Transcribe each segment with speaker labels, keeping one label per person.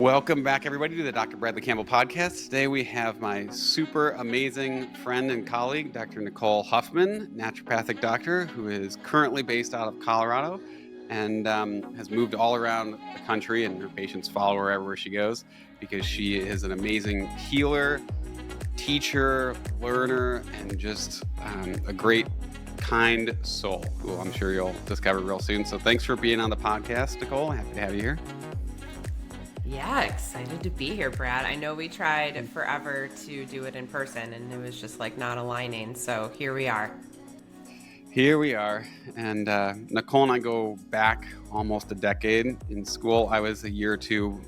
Speaker 1: Welcome back, everybody, to the Dr. Bradley Campbell podcast. Today we have my super amazing friend and colleague, Dr. Nicole Huffman, naturopathic doctor who is currently based out of Colorado and has moved all around the country, and her patients follow her everywhere she goes because she is an amazing healer, teacher, learner, and just a great, kind soul who I'm sure you'll discover real soon. So thanks for being on the podcast, Nicole. Happy to have you here.
Speaker 2: Yeah, excited to be here, Brad. I know we tried forever to do it in person and it was just like not aligning. So here we are.
Speaker 1: Here we are. And Nicole and I go back almost a decade in school. I was a year or two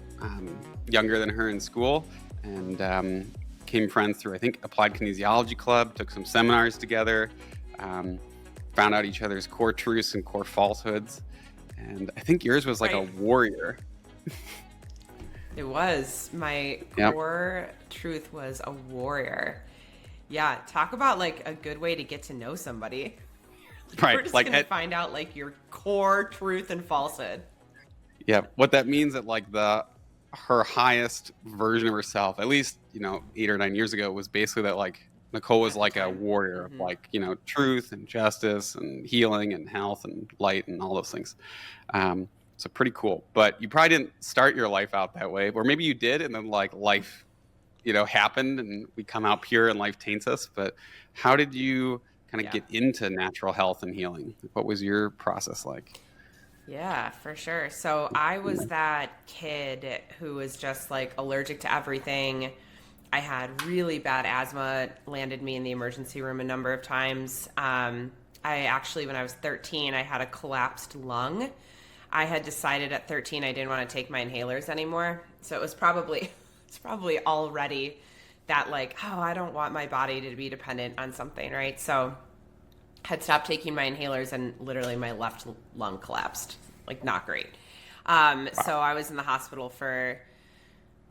Speaker 1: younger than her in school and became friends through, I think, Applied Kinesiology Club, took some seminars together, found out each other's core truths and core falsehoods. And I think yours was like a warrior.
Speaker 2: It was. My core truth was a warrior. Yeah, talk about like a good way to get to know somebody.
Speaker 1: Right.
Speaker 2: We're just like gonna find out like your core truth and falsehood.
Speaker 1: Yeah, what that means at like her highest version of herself, at least 8 or 9 years ago, was basically that like Nicole was like a warrior of like truth and justice and healing and health and light and all those things. So pretty cool. But you probably didn't start your life out that way, or maybe you did, and then like life, happened, and we come out pure, and life taints us. But how did you kind of get into natural health and healing? What was your process like?
Speaker 2: Yeah, for sure. So I was that kid who was just like allergic to everything. I had really bad asthma, landed me in the emergency room a number of times. I actually, when I was 13, I had a collapsed lung. I had decided at 13 I didn't want to take my inhalers anymore. So it's probably already that like, I don't want my body to be dependent on something, right? So I had stopped taking my inhalers and literally my left lung collapsed. Like not great. So I was in the hospital for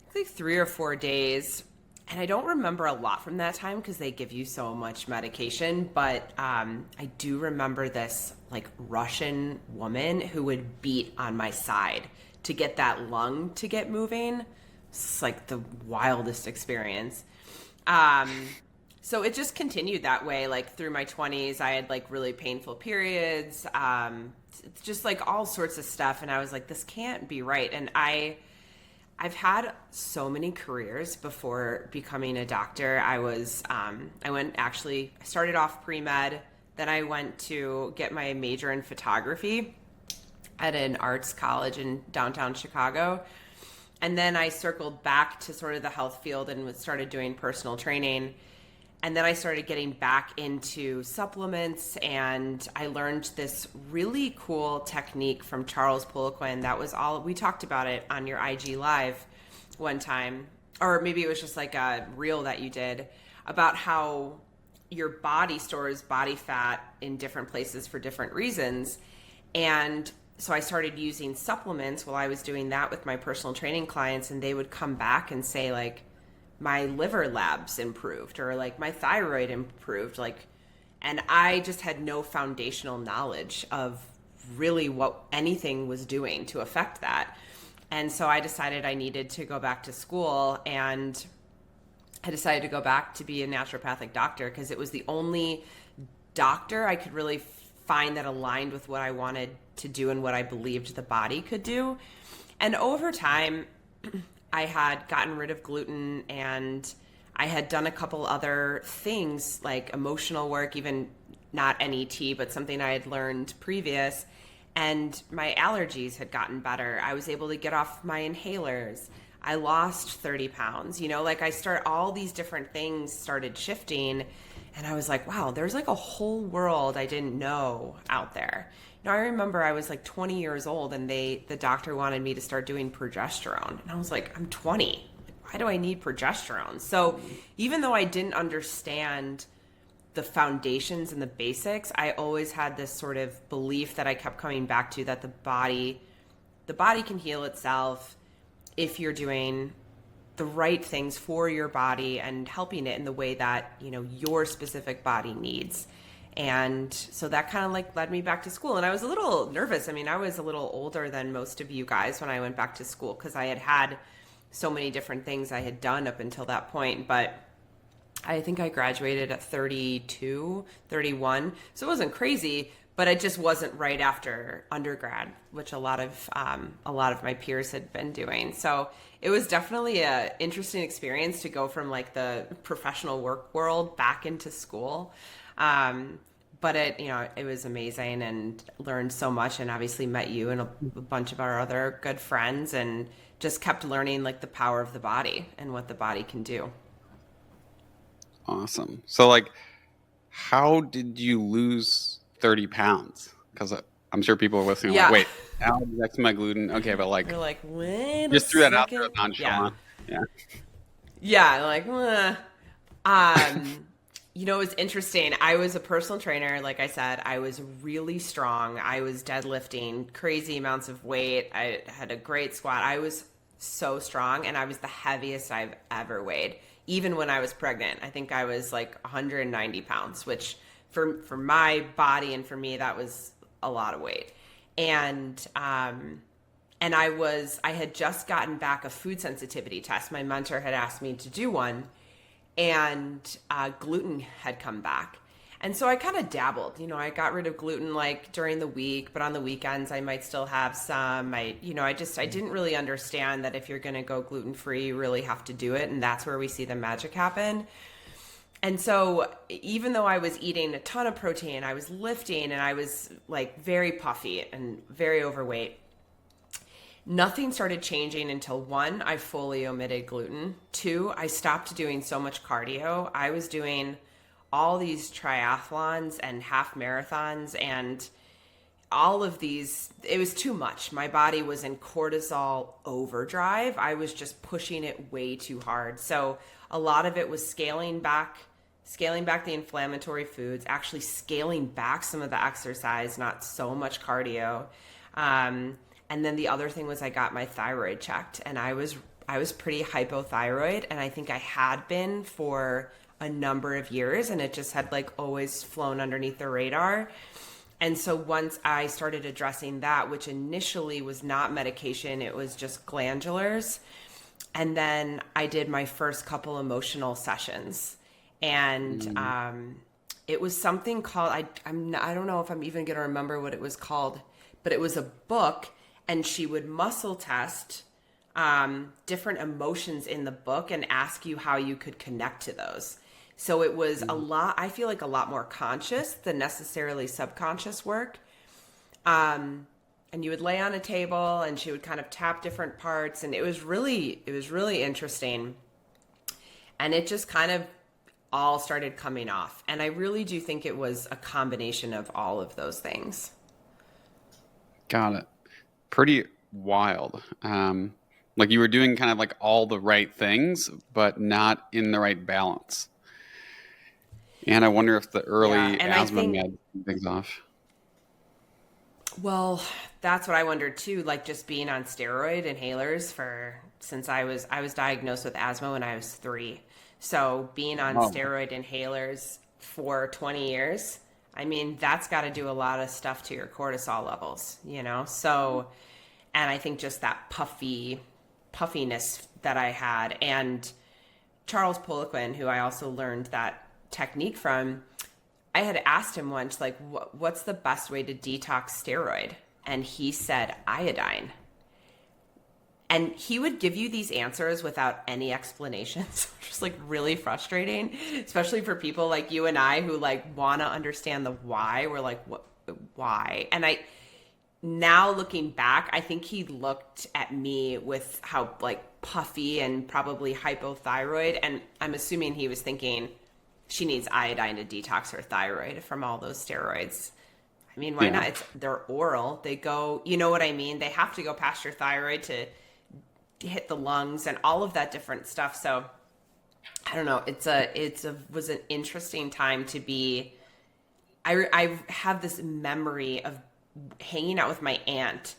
Speaker 2: I think 3 or 4 days. And I don't remember a lot from that time because they give you so much medication, but I do remember this like Russian woman who would beat on my side to get that lung to get moving. It's like the wildest experience. So it just continued that way, like through my 20s. I had like really painful periods, just like all sorts of stuff. And I was like, this can't be right. And I've had so many careers before becoming a doctor. I started off pre-med, then I went to get my major in photography at an arts college in downtown Chicago. And then I circled back to sort of the health field and started doing personal training. And then I started getting back into supplements, and I learned this really cool technique from Charles Poliquin. That was all, we talked about it on your IG Live one time, or maybe it was just like a reel that you did about how your body stores body fat in different places for different reasons. And so I started using supplements while I was doing that with my personal training clients, and they would come back and say like, my liver labs improved, or like my thyroid improved, like, and I just had no foundational knowledge of really what anything was doing to affect that. And so I decided I needed to go back to school, and I decided to go back to be a naturopathic doctor because it was the only doctor I could really find that aligned with what I wanted to do and what I believed the body could do. And over time, I had gotten rid of gluten, and I had done a couple other things like emotional work, even not NET, but something I had learned previous. And my allergies had gotten better. I was able to get off my inhalers. I lost 30 pounds, like all these different things started shifting. And I was like, wow, there's like a whole world I didn't know out there. I remember I was like 20 years old, and the doctor wanted me to start doing progesterone. And I was like, I'm 20. Why do I need progesterone? So even though I didn't understand the foundations and the basics, I always had this sort of belief that I kept coming back to, that the body can heal itself if you're doing the right things for your body and helping it in the way that, your specific body needs. And so that kind of like led me back to school. And I was a little nervous. I mean, I was a little older than most of you guys when I went back to school because I had so many different things I had done up until that point. But I think I graduated at 32, 31. So it wasn't crazy, but it just wasn't right after undergrad, which a lot of my peers had been doing. So it was definitely a interesting experience to go from like the professional work world back into school. But it was amazing and learned so much, and obviously met you and a bunch of our other good friends, and just kept learning like the power of the body and what the body can do.
Speaker 1: Awesome. So like, how did you lose 30 pounds? Because I'm sure people are listening like,
Speaker 2: Yeah.
Speaker 1: wait, Alex, that's my gluten. Okay, but like,
Speaker 2: You're like, wait a
Speaker 1: just threw that out there
Speaker 2: second. Yeah.
Speaker 1: nonchalant. Yeah.
Speaker 2: Yeah. Like, um, it was interesting. I was a personal trainer. Like I said, I was really strong. I was deadlifting crazy amounts of weight. I had a great squat. I was so strong, and I was the heaviest I've ever weighed. Even when I was pregnant, I think I was like 190 pounds, which for my body and for me, that was a lot of weight. And I had just gotten back a food sensitivity test. My mentor had asked me to do one, and gluten had come back. And so I kind of dabbled. I got rid of gluten like during the week, but on the weekends I might still have some. I didn't really understand that if you're going to go gluten free, you really have to do it, and that's where we see the magic happen. And so even though I was eating a ton of protein, I was lifting, and I was like very puffy and very overweight, nothing started changing until one, I fully omitted gluten. Two, I stopped doing so much cardio. I was doing all these triathlons and half marathons and all of these. It was too much. My body was in cortisol overdrive. I was just pushing it way too hard. So a lot of it was scaling back the inflammatory foods, actually scaling back some of the exercise, not so much cardio. And then the other thing was I got my thyroid checked, and I was pretty hypothyroid, and I think I had been for a number of years, and it just had like always flown underneath the radar. And so once I started addressing that, which initially was not medication, it was just glandulars. And then I did my first couple emotional sessions, and it was something called, I don't know if I'm even going to remember what it was called, but it was a book, and she would muscle test different emotions in the book and ask you how you could connect to those. So it was I feel like a lot more conscious than necessarily subconscious work. And you would lay on a table, and she would kind of tap different parts, and it was really interesting. And it just kind of all started coming off. And I really do think it was a combination of all of those things.
Speaker 1: Got it. Pretty wild. Like you were doing kind of like all the right things, but not in the right balance. And I wonder if the early asthma med things off.
Speaker 2: Well, that's what I wondered too. Like just being on steroid inhalers since I was diagnosed with asthma when I was 3. So being on steroid inhalers for 20 years, I mean, that's got to do a lot of stuff to your cortisol levels, So, and I think just that puffiness that I had, and Charles Poliquin, who I also learned that technique from, I had asked him once, like, what's the best way to detox steroid? And he said iodine. And he would give you these answers without any explanations, which is like really frustrating, especially for people like you and I who like want to understand the why. We're like, what, why? And now looking back, I think he looked at me with how like puffy and probably hypothyroid. And I'm assuming he was thinking she needs iodine to detox her thyroid from all those steroids. I mean, why not? They're oral. They go, you know what I mean? They have to go past your thyroid to hit the lungs and all of that different stuff. So I don't know. It was an interesting time to be. I have this memory of hanging out with my aunt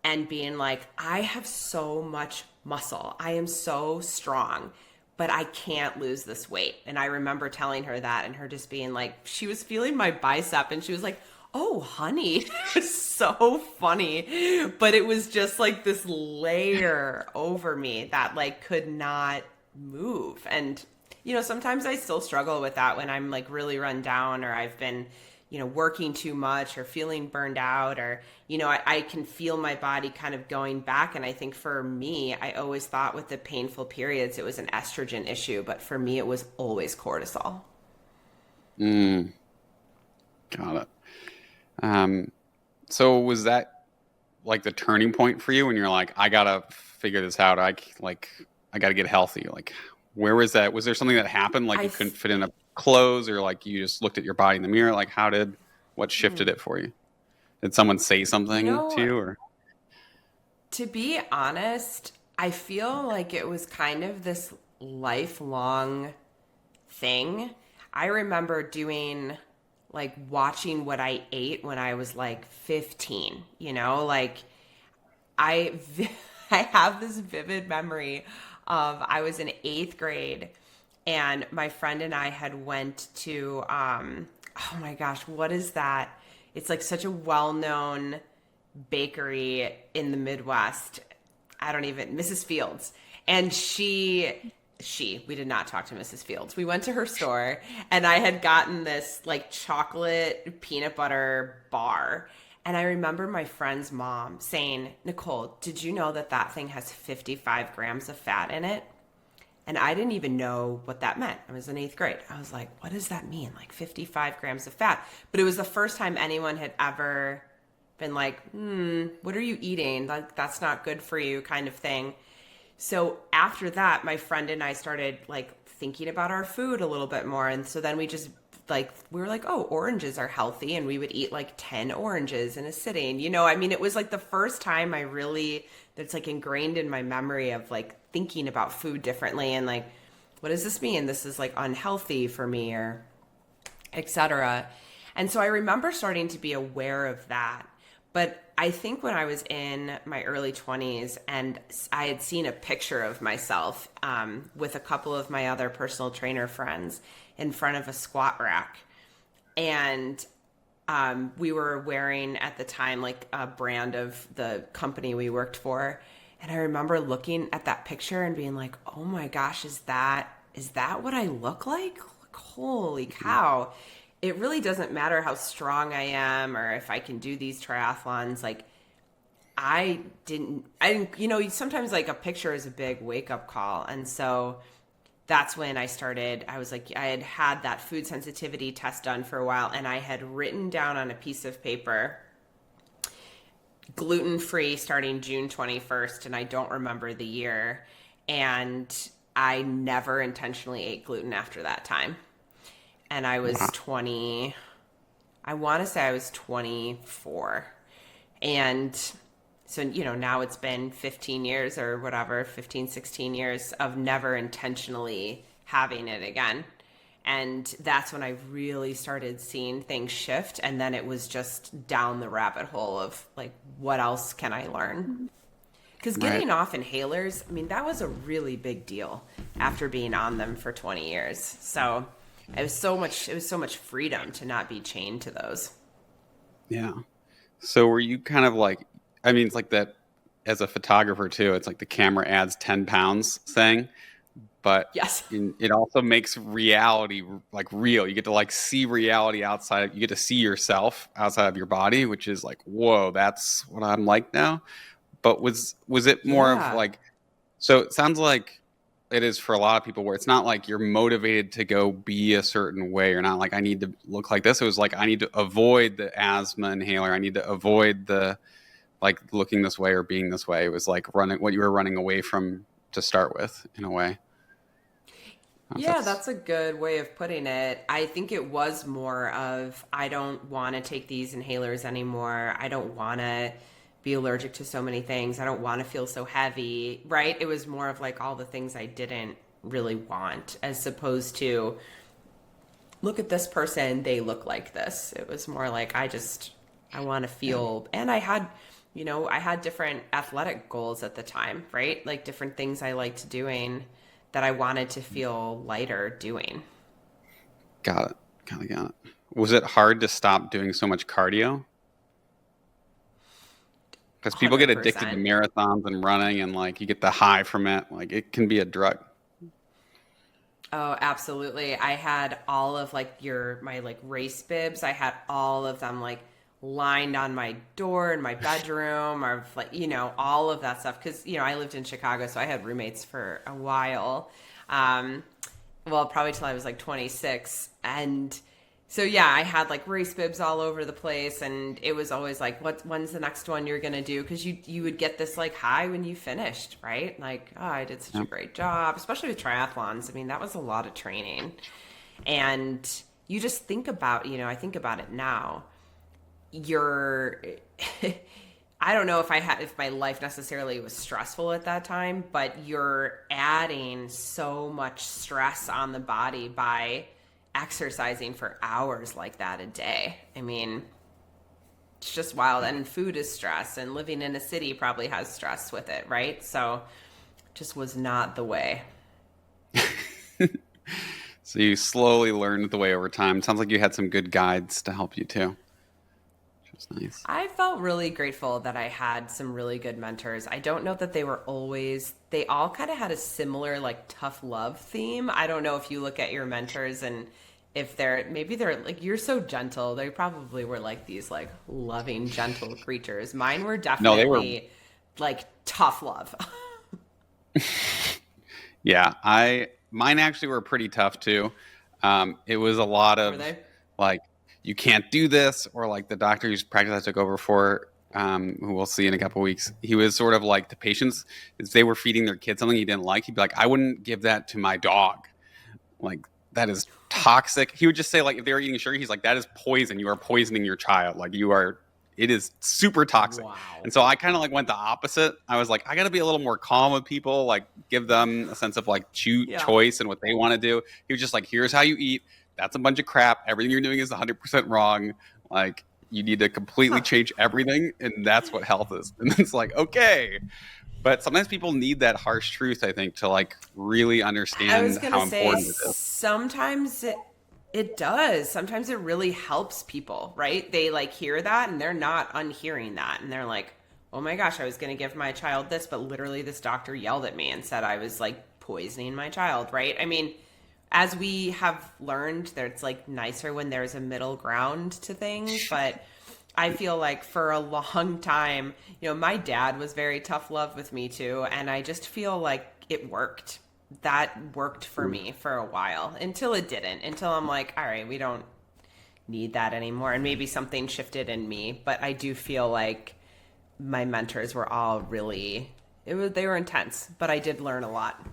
Speaker 2: and being like, I have so much muscle. I am so strong, but I can't lose this weight. And I remember telling her that, and her just being like, she was feeling my bicep, and she was like, Oh, honey. So funny. But it was just like this layer over me that like could not move. And, sometimes I still struggle with that when I'm like really run down or I've been, working too much or feeling burned out or, I can feel my body kind of going back. And I think for me, I always thought with the painful periods, it was an estrogen issue. But for me, it was always cortisol.
Speaker 1: Mm, got it. Um, so was that like the turning point for you when you're like, I gotta figure this out. I gotta get healthy. Like, where was that? Was there something that happened? Like
Speaker 2: I,
Speaker 1: you couldn't fit in a clothes, or like you just looked at your body in the mirror? Like, what shifted it for you? Did someone say
Speaker 2: you
Speaker 1: something to
Speaker 2: know,
Speaker 1: you, or?
Speaker 2: To be honest, I feel like it was kind of this lifelong thing. I remember doing like watching what I ate when I was like 15, like I I have this vivid memory of I was in 8th grade and my friend and I had went to oh my gosh, what is that? It's like such a well-known bakery in the Midwest. I don't even, Mrs. Fields. And we did not talk to Mrs. Fields. We went to her store and I had gotten this like chocolate peanut butter bar. And I remember my friend's mom saying, Nicole, did you know that that thing has 55 grams of fat in it? And I didn't even know what that meant. I was in 8th grade. I was like, what does that mean? Like 55 grams of fat. But it was the first time anyone had ever been like, what are you eating? Like, that's not good for you, kind of thing. So after that, my friend and I started like thinking about our food a little bit more. And so then we were like, oh, oranges are healthy. And we would eat like 10 oranges in a sitting. It was like the first time that's like ingrained in my memory of like thinking about food differently and like, what does this mean? This is like unhealthy for me or etc. And so I remember starting to be aware of that. But I think when I was in my early 20s and I had seen a picture of myself with a couple of my other personal trainer friends in front of a squat rack. And we were wearing at the time like a brand of the company we worked for. And I remember looking at that picture and being like, oh my gosh, is that what I look like? Holy cow. It really doesn't matter how strong I am or if I can do these triathlons. Like I didn't, sometimes like a picture is a big wake up call. And so that's when I was like, I had that food sensitivity test done for a while and I had written down on a piece of paper, gluten-free starting June 21st. And I don't remember the year. And I never intentionally ate gluten after that time. And I was 20, I want to say I was 24. And so, now it's been 15 years or whatever, 15, 16 years of never intentionally having it again. And that's when I really started seeing things shift. And then it was just down the rabbit hole of like, what else can I learn? Because
Speaker 1: Right.
Speaker 2: getting off inhalers, that was a really big deal after being on them for 20 years. So it was so much freedom to not be chained to those.
Speaker 1: Yeah. So were you kind of like, it's like that as a photographer too. It's like the camera adds 10 pounds thing, but
Speaker 2: Yes.
Speaker 1: it also makes reality like real. You get to like see reality outside. You get to see yourself outside of your body, which is like, whoa, that's what I'm like now. But was it more of
Speaker 2: Yeah.
Speaker 1: like, so it sounds like it is for a lot of people where it's not like you're motivated to go be a certain way. You're not like, I need to look like this. It was like, I need to avoid the asthma inhaler. I need to avoid the like looking this way or being this way. It was like running what you were running away from to start with in a way. I don't know if
Speaker 2: Yeah, that's a good way of putting it. I think it was more of, I don't want to take these inhalers anymore. I don't want to be allergic to so many things. I don't want to feel so heavy, right? It was more of like all the things I didn't really want as opposed to look at this person, they look like this. It was more like I want to
Speaker 1: yeah.
Speaker 2: feel, and I had different athletic goals at the time, right? Like different things I liked doing that I wanted to feel lighter doing.
Speaker 1: Got it. Got it. Was it hard to stop doing so much cardio? Because people get addicted to
Speaker 2: 100%.
Speaker 1: marathons and running, and like you get the high from it. Like it can be a drug.
Speaker 2: Oh, absolutely. I had all of like my like race bibs. I had all of them like lined on my door in my bedroom or like, all of that stuff. Cause, I lived in Chicago, so I had roommates for a while. Um, well, probably till I was like 26. And so, yeah, I had like race bibs all over the place. And it was always like, when's the next one you're going to do? Cause you would get this like high when you finished, right? Like, oh, I did such a
Speaker 1: Yep.
Speaker 2: great job, especially with triathlons. I mean, that was a lot of training. And you just think about, I think about it now. You're, I don't know if my life necessarily was stressful at that time, but you're adding so much stress on the body by exercising for hours like that a day. I mean, it's just wild. And food is stress, and living in a city probably has stress with it, right? So just was not the way.
Speaker 1: So you slowly learned the way over time. Sounds like you had some good guides to help you too, which was nice.
Speaker 2: I felt really grateful that I had some really good mentors. I don't know that they all kind of had a similar like tough love theme. I don't know if you look at your mentors and if maybe they're like, you're so gentle. They probably were like these like loving, gentle creatures. Mine were
Speaker 1: No, they were.
Speaker 2: definitely like tough love.
Speaker 1: Yeah, I mine actually were pretty tough too. It was a lot
Speaker 2: Were
Speaker 1: of
Speaker 2: they?
Speaker 1: like, you can't do this, or like the doctor whose practice I took over for, who we'll see in a couple weeks. He was sort of like the patients, if they were feeding their kid something he didn't like, he'd be like, I wouldn't give that to my dog. Like that is toxic. He would just say like if they were eating sugar, he's like, that is poison. You are poisoning your child. Like you are. It is super toxic.
Speaker 2: Wow.
Speaker 1: And so I kind of like went the opposite. I was like, I got to be a little more calm with people, like give them a sense of like
Speaker 2: Yeah.
Speaker 1: choice and what they want to do. He was just like, here's how you eat. That's a bunch of crap. Everything you're doing is 100% wrong. Like you need to completely change everything, and that's what health is. And it's like, okay. But sometimes people need that harsh truth, I think, to like really
Speaker 2: I was
Speaker 1: understand
Speaker 2: gonna
Speaker 1: how
Speaker 2: say
Speaker 1: important it is.
Speaker 2: sometimes it does. Sometimes it really helps people, right? They like hear that and they're not unhearing that. And they're like, oh my gosh, I was going to give my child this, but literally this doctor yelled at me and said I was like poisoning my child, right? I mean, as we have learned, that it's like nicer when there's a middle ground to things. But I feel like for a long time, my dad was very tough love with me too. And I just feel like it worked. That worked for me for a while until it didn't, until I'm like, all right, we don't need that anymore. And maybe something shifted in me. But I do feel like my mentors were all they were intense, but I did learn a lot.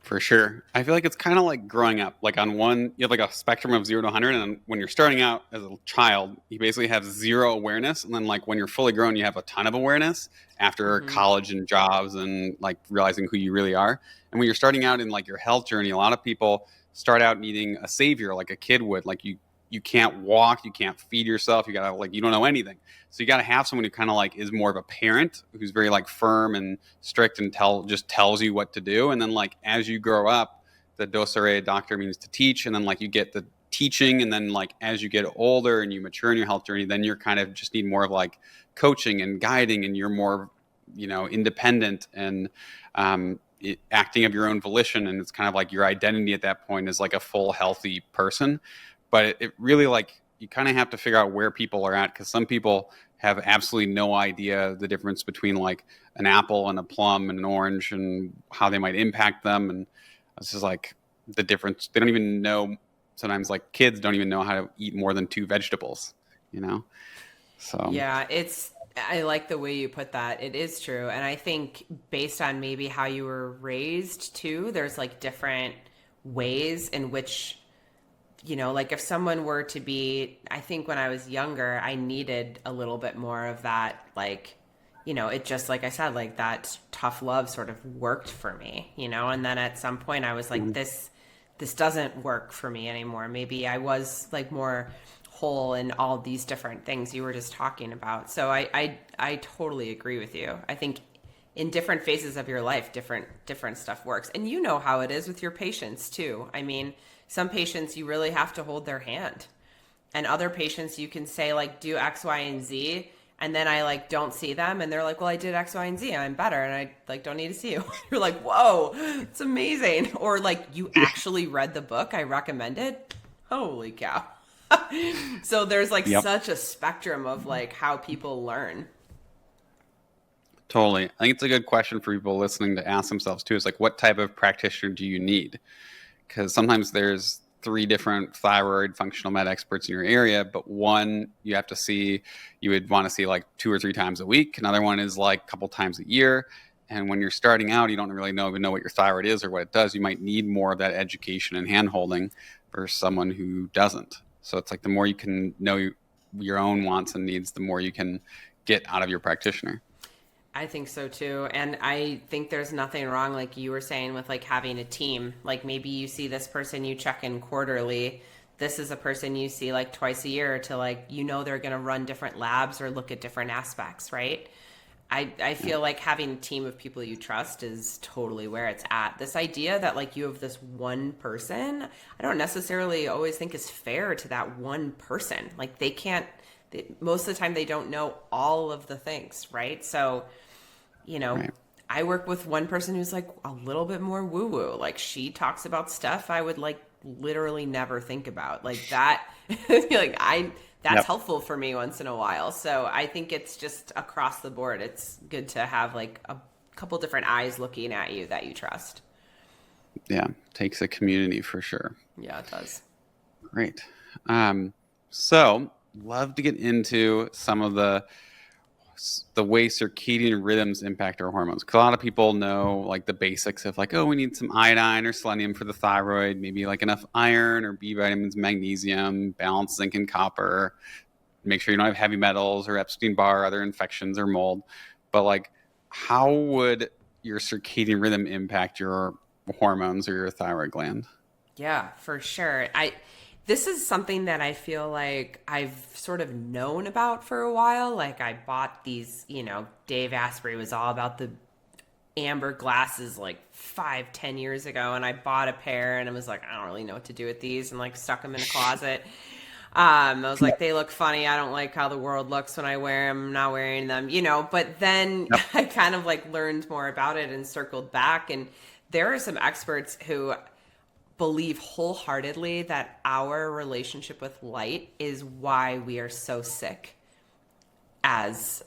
Speaker 1: For sure. I feel like it's kind of like growing up. Like on one, you have like a spectrum of 0 to 100. And when you're starting out as a child, you basically have zero awareness. And then like when you're fully grown, you have a ton of awareness after
Speaker 2: Hmm.
Speaker 1: college and jobs and like realizing who you really are. And when you're starting out in like your health journey, a lot of people start out needing a savior like a kid would. Like you can't walk, you can't feed yourself, you gotta like you don't know anything. So you gotta have someone who kind of like is more of a parent, who's very like firm and strict and just tells you what to do. And then like as you grow up, the docere doctor means to teach, and then like you get the teaching, and then like as you get older and you mature in your health journey, then you're kind of just need more of like coaching and guiding, and you're more independent and acting of your own volition, and it's kind of like your identity at that point is like a full healthy person. But it really like you kind of have to figure out where people are at, because some people have absolutely no idea the difference between like an apple and a plum and an orange and how they might impact them. And it's just like the difference. They don't even know. Sometimes like kids don't even know how to eat more than two vegetables, you know? So
Speaker 2: Yeah, I like the way you put that. It is true. And I think based on maybe how you were raised too, there's like different ways in which, like if someone were to be, I think when I was younger, I needed a little bit more of that, like, it just, like I said, like that tough love sort of worked for me, and then at some point I was like, this doesn't work for me anymore. Maybe I was like more whole in all these different things you were just talking about. So I totally agree with you. I think in different phases of your life, different stuff works. And how it is with your patients too. I mean, some patients you really have to hold their hand. And other patients, you can say like, do X, Y, and Z. And then I like don't see them and they're like, well, I did X, Y, and Z. I'm better. And I like don't need to see you. You're like, whoa, it's amazing. Or like you actually read the book I recommended. Holy cow. So there's like
Speaker 1: Yep.
Speaker 2: such a spectrum of like how people learn.
Speaker 1: Totally. I think it's a good question for people listening to ask themselves too. Is like, what type of practitioner do you need? Because sometimes there's three different thyroid functional med experts in your area, but one you have to see, you would want to see like 2 or 3 times a week. Another one is like a couple times a year. And when you're starting out, you don't really even know what your thyroid is or what it does. You might need more of that education and hand holding versus someone who doesn't. So it's like the more you can know your own wants and needs, the more you can get out of your practitioner.
Speaker 2: I think so too. And I think there's nothing wrong, like you were saying, with like having a team. Like maybe you see this person you check in quarterly. This is a person you see like twice a year to like, you know, they're going to run different labs or look at different aspects, right? I feel like having a team of people you trust is totally where it's at. This idea that like you have this one person, I don't necessarily always think is fair to that one person. Like they can't, most of the time they don't know all of the things, right? So, you know,
Speaker 1: Right.
Speaker 2: I work with one person who's like a little bit more woo woo. Like she talks about stuff I would like literally never think about. Like that, like that's
Speaker 1: Yep.
Speaker 2: helpful for me once in a while. So I think it's just across the board. It's good to have like a couple different eyes looking at you that you trust.
Speaker 1: Yeah. Takes a community for sure.
Speaker 2: Yeah, it does.
Speaker 1: Great. So love to get into some of the way circadian rhythms impact our hormones. 'Cause a lot of people know like the basics of like, oh, we need some iodine or selenium for the thyroid, maybe like enough iron or B vitamins, magnesium, balanced zinc and copper. Make sure you don't have heavy metals or Epstein-Barr, other infections or mold. But like, how would your circadian rhythm impact your hormones or your thyroid gland?
Speaker 2: Yeah, for sure. This is something that I feel like I've sort of known about for a while. Like I bought these, you know, Dave Asprey was all about the amber glasses like 5, 10 years ago, and I bought a pair and I was like, I don't really know what to do with these, and like stuck them in a closet. I was like, they look funny. I don't like how the world looks when I wear them. I'm not wearing them, you know. But then
Speaker 1: Yep.
Speaker 2: I kind of like learned more about it and circled back. And there are some experts who believe wholeheartedly that our relationship with light is why we are so sick as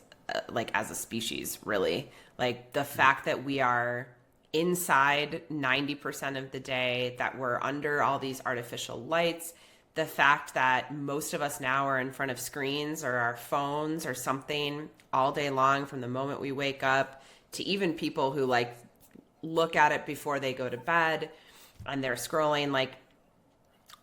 Speaker 2: like as a species, really. Like the fact that we are inside 90% of the day, that we're under all these artificial lights, the fact that most of us now are in front of screens or our phones or something all day long from the moment we wake up, to even people who like look at it before they go to bed and they're scrolling, like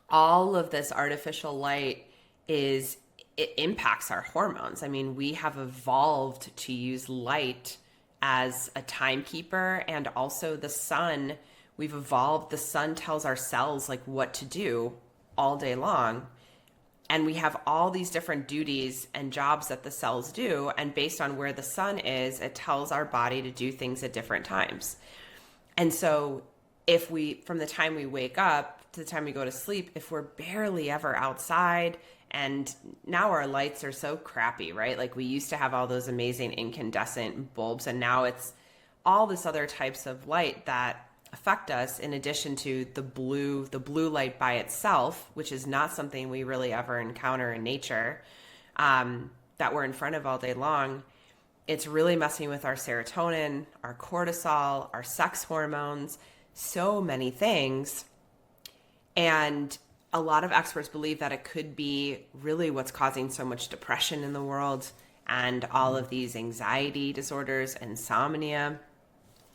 Speaker 2: all of this artificial light is, it impacts our hormones. I mean, we have evolved to use light as a timekeeper, and also the sun. We've evolved, the sun tells our cells like what to do all day long. And we have all these different duties and jobs that the cells do. And based on where the sun is, it tells our body to do things at different times. And so if we, from the time we wake up to the time we go to sleep, if we're barely ever outside, and now our lights are so crappy, right? Like we used to have all those amazing incandescent bulbs, and now it's all this other types of light that affect us, in addition to the blue light by itself, which is not something we really ever encounter in nature, that we're in front of all day long. It's really messing with our serotonin, our cortisol, our sex hormones, so many things. And a lot of experts believe that it could be really what's causing so much depression in the world and all of these anxiety disorders, insomnia.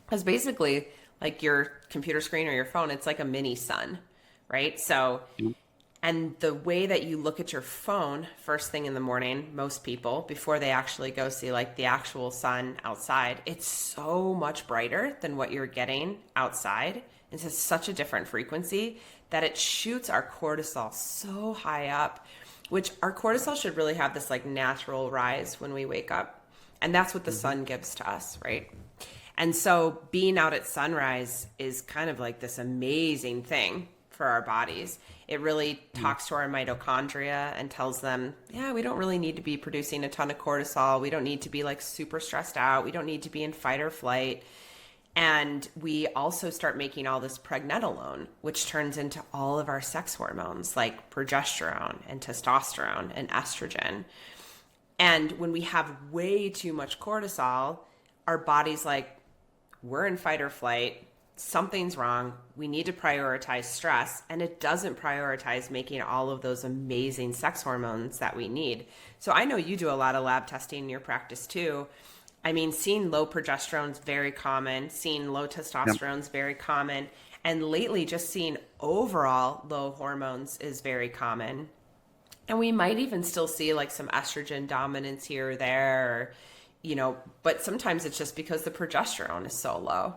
Speaker 2: Because basically, like your computer screen or your phone, it's like a mini sun, right? So, and the way that you look at your phone first thing in the morning, most people, before they actually go see like the actual sun outside, it's so much brighter than what you're getting outside. It's just such a different frequency that it shoots our cortisol so high up, which our cortisol should really have this like natural rise when we wake up. And that's what the sun gives to us, right? And so being out at sunrise is kind of like this amazing thing for our bodies. It really talks to our mitochondria and tells them, yeah, we don't really need to be producing a ton of cortisol. We don't need to be like super stressed out. We don't need to be in fight or flight. And we also start making all this pregnenolone, which turns into all of our sex hormones like progesterone and testosterone and estrogen. And when we have way too much cortisol, our body's like, we're in fight or flight. Something's wrong. We need to prioritize stress. And it doesn't prioritize making all of those amazing sex hormones that we need. So I know you do a lot of lab testing in your practice too. I mean, seeing low progesterone is very common. Seeing low testosterone is very common. And lately, just seeing overall low hormones is very common. And we might even still see like some estrogen dominance here or there, or, you know, but sometimes it's just because the progesterone is so low.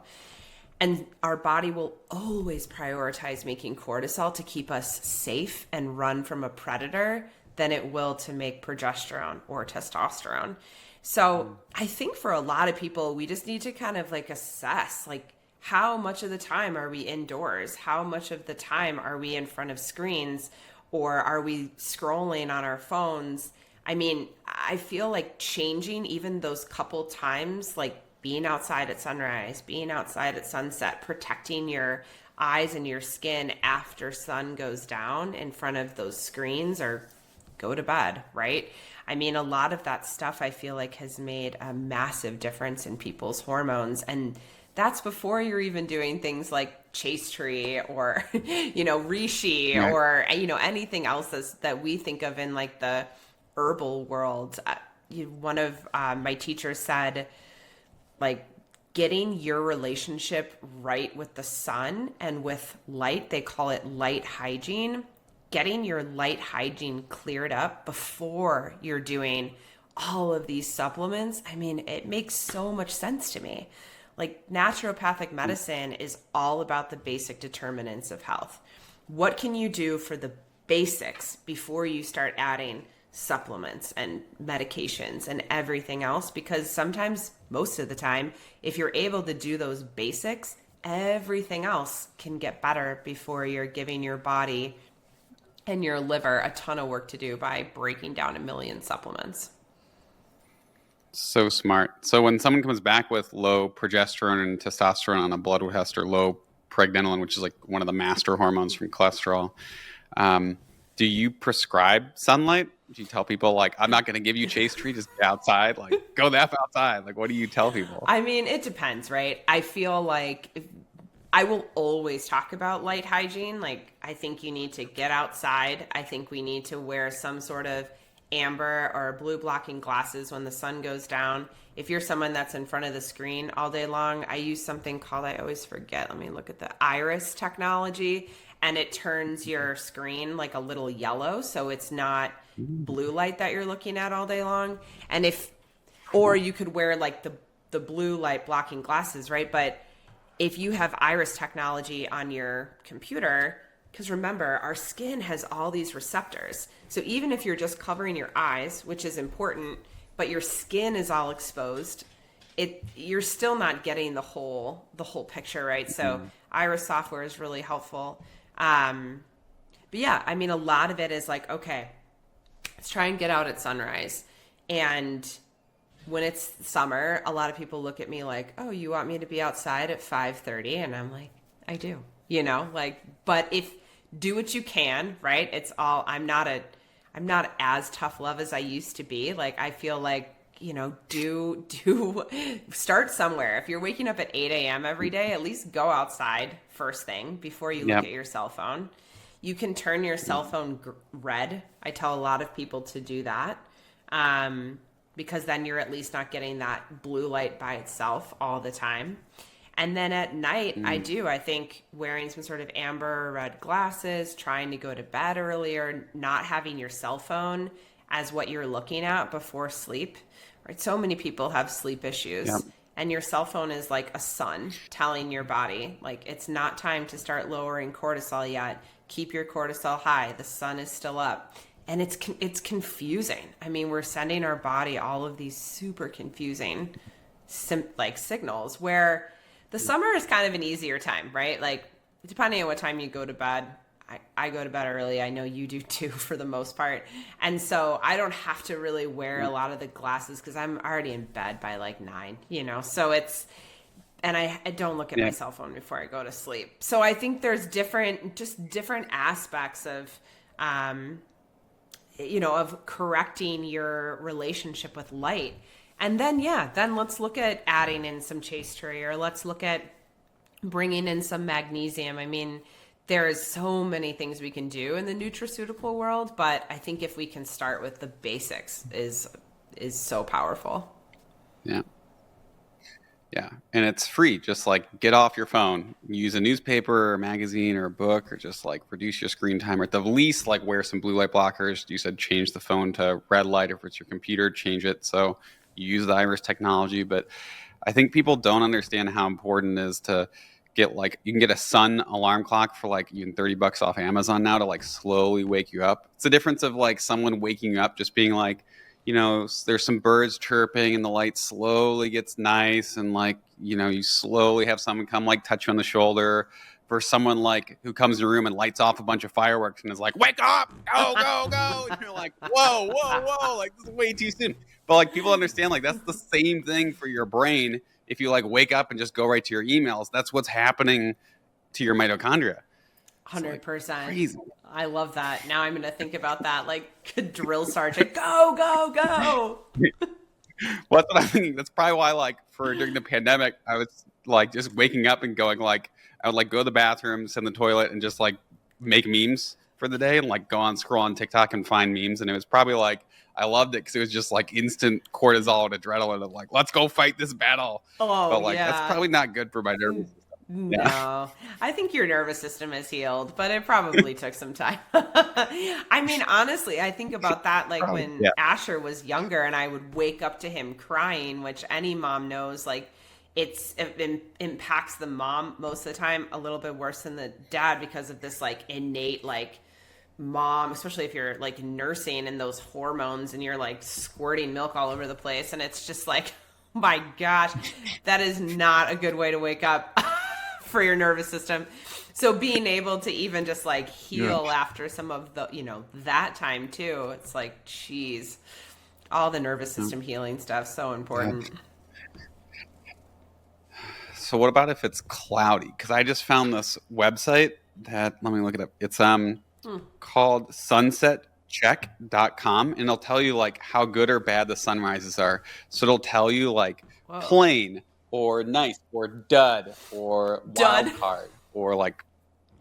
Speaker 2: And our body will always prioritize making cortisol to keep us safe and run from a predator than it will to make progesterone or testosterone. So I think for a lot of people, we just need to kind of like assess, like, how much of the time are we indoors? How much of the time are we in front of screens, or are we scrolling on our phones? I mean, I feel like changing even those couple times, like being outside at sunrise, being outside at sunset, protecting your eyes and your skin after sun goes down in front of those screens, or go to bed, right? I mean, a lot of that stuff I feel like has made a massive difference in people's hormones. And that's before you're even doing things like Chase Tree or, you know, Reishi,
Speaker 1: Right.
Speaker 2: or, you know, anything else that we think of in like the herbal world. One of my teachers said, like, getting your relationship right with the sun and with light, they call it light hygiene. Getting your light hygiene cleared up before you're doing all of these supplements, I mean, it makes so much sense to me. Like, naturopathic medicine is all about the basic determinants of health. What can you do for the basics before you start adding supplements and medications and everything else? Because sometimes, most of the time, if you're able to do those basics, everything else can get better before you're giving your body and your liver a ton of work to do by breaking down a million supplements.
Speaker 1: So smart. So when someone comes back with low progesterone and testosterone on a blood test, or low pregnenolone, which is like one of the master hormones from cholesterol, do you prescribe sunlight? Do you tell people, like, I'm not going to give you Chase Tree, just get outside, like, go the F outside? Like, what do you tell people?
Speaker 2: I mean, it depends, right? I feel like I will always talk about light hygiene. Like, I think you need to get outside. I think we need to wear some sort of amber or blue blocking glasses when the sun goes down. If you're someone that's in front of the screen all day long, I use something called, I always forget, let me look at the iris technology, and it turns your screen like a little yellow, so it's not blue light that you're looking at all day long. And or you could wear like the blue light blocking glasses, right? But if you have iris technology on your computer, because remember, our skin has all these receptors. So even if you're just covering your eyes, which is important, but your skin is all exposed, you're still not getting the whole picture, right? So iris software is really helpful. But yeah, I mean, a lot of it is like, okay, let's try and get out at sunrise. And when it's summer, a lot of people look at me like, oh, you want me to be outside at 5:30? And I'm like, I do, you know, like, but do what you can, right? It's all, I'm not as tough love as I used to be. Like, I feel like, you know, start somewhere. If you're waking up at 8 a.m. every day, at least go outside first thing before you look at your cell phone. You can turn your cell phone red. I tell a lot of people to do that. Because then you're at least not getting that blue light by itself all the time. And then at night, I think wearing some sort of amber or red glasses, trying to go to bed earlier, not having your cell phone as what you're looking at before sleep, right? So many people have sleep issues. Yep. And your cell phone is like a sun telling your body, like, it's not time to start lowering cortisol yet. Keep your cortisol high. The sun is still up. And it's confusing. I mean, we're sending our body all of these super confusing signals, where the summer is kind of an easier time, right? Like, depending on what time you go to bed, I go to bed early. I know you do too, for the most part. And so I don't have to really wear a lot of the glasses because I'm already in bed by like 9, so and I don't look at
Speaker 1: Yeah.
Speaker 2: my cell phone before I go to sleep. So I think there's different aspects of, of correcting your relationship with light. And then, then let's look at adding in some chastery, or let's look at bringing in some magnesium. I mean, there's so many things we can do in the nutraceutical world, but I think if we can start with the basics is so powerful.
Speaker 1: Yeah. Yeah. And it's free. Just like get off your phone, use a newspaper or a magazine or a book, or just like reduce your screen time, or at the least like wear some blue light blockers. You said change the phone to red light. If it's your computer, change it. So you use the iris technology. But I think people don't understand how important it is to get like, you can get a sun alarm clock for like even $30 off Amazon now to like slowly wake you up. It's the difference of like someone waking up just being like, there's some birds chirping and the light slowly gets nice, and like, you slowly have someone come like touch you on the shoulder, for someone like who comes in the room and lights off a bunch of fireworks and is like, wake up, go, go, go. And you're like, whoa, whoa, whoa, like this is way too soon. But like people understand like that's the same thing for your brain. If you like wake up and just go right to your emails, that's what's happening to your mitochondria.
Speaker 2: 100%.
Speaker 1: Crazy.
Speaker 2: I love that. Now I'm going to think about that like a drill sergeant. Go, go, go.
Speaker 1: Well, that's what I'm thinking. That's probably why, like, during the pandemic, I was like just waking up and going like, I would like go to the bathroom, sit in the toilet, and just like make memes for the day, and like scroll on TikTok and find memes. And it was probably like I loved it because it was just like instant cortisol and adrenaline of like, let's go fight this battle.
Speaker 2: Oh,
Speaker 1: but like
Speaker 2: yeah.
Speaker 1: that's probably not good for my nervous system.
Speaker 2: No,
Speaker 1: Yeah.
Speaker 2: I think your nervous system is healed, but it probably took some time. I mean, honestly, I think about that like when
Speaker 1: Yeah.
Speaker 2: Asher was younger and I would wake up to him crying, which any mom knows, like it impacts the mom most of the time a little bit worse than the dad because of this like innate like mom, especially if you're like nursing and those hormones and you're like squirting milk all over the place. And it's just like, oh my gosh, that is not a good way to wake up for your nervous system. So being able to even just like heal after some of the, that time too, it's like, geez, all the nervous system healing stuff, so important.
Speaker 1: So what about if it's cloudy? Because I just found this website that, let me look it up. It's called sunsetcheck.com, and it'll tell you like how good or bad the sunrises are. So it'll tell you like plain or nice or dud or wild card or like,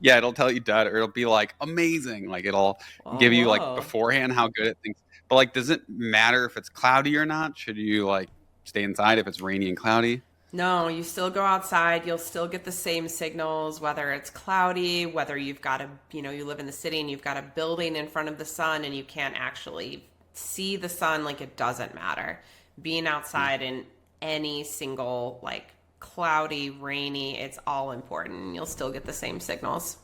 Speaker 1: yeah, it'll tell you dud, or it'll be like amazing. Like it'll give you like beforehand how good it thinks. But like, does it matter if it's cloudy or not? Should you like stay inside if it's rainy and cloudy?
Speaker 2: No, you still go outside. You'll still get the same signals, whether it's cloudy, whether you've got you live in the city and you've got a building in front of the sun and you can't actually see the sun. Like it doesn't matter. Being outside in any single like cloudy, rainy, it's all important. You'll still get the same signals.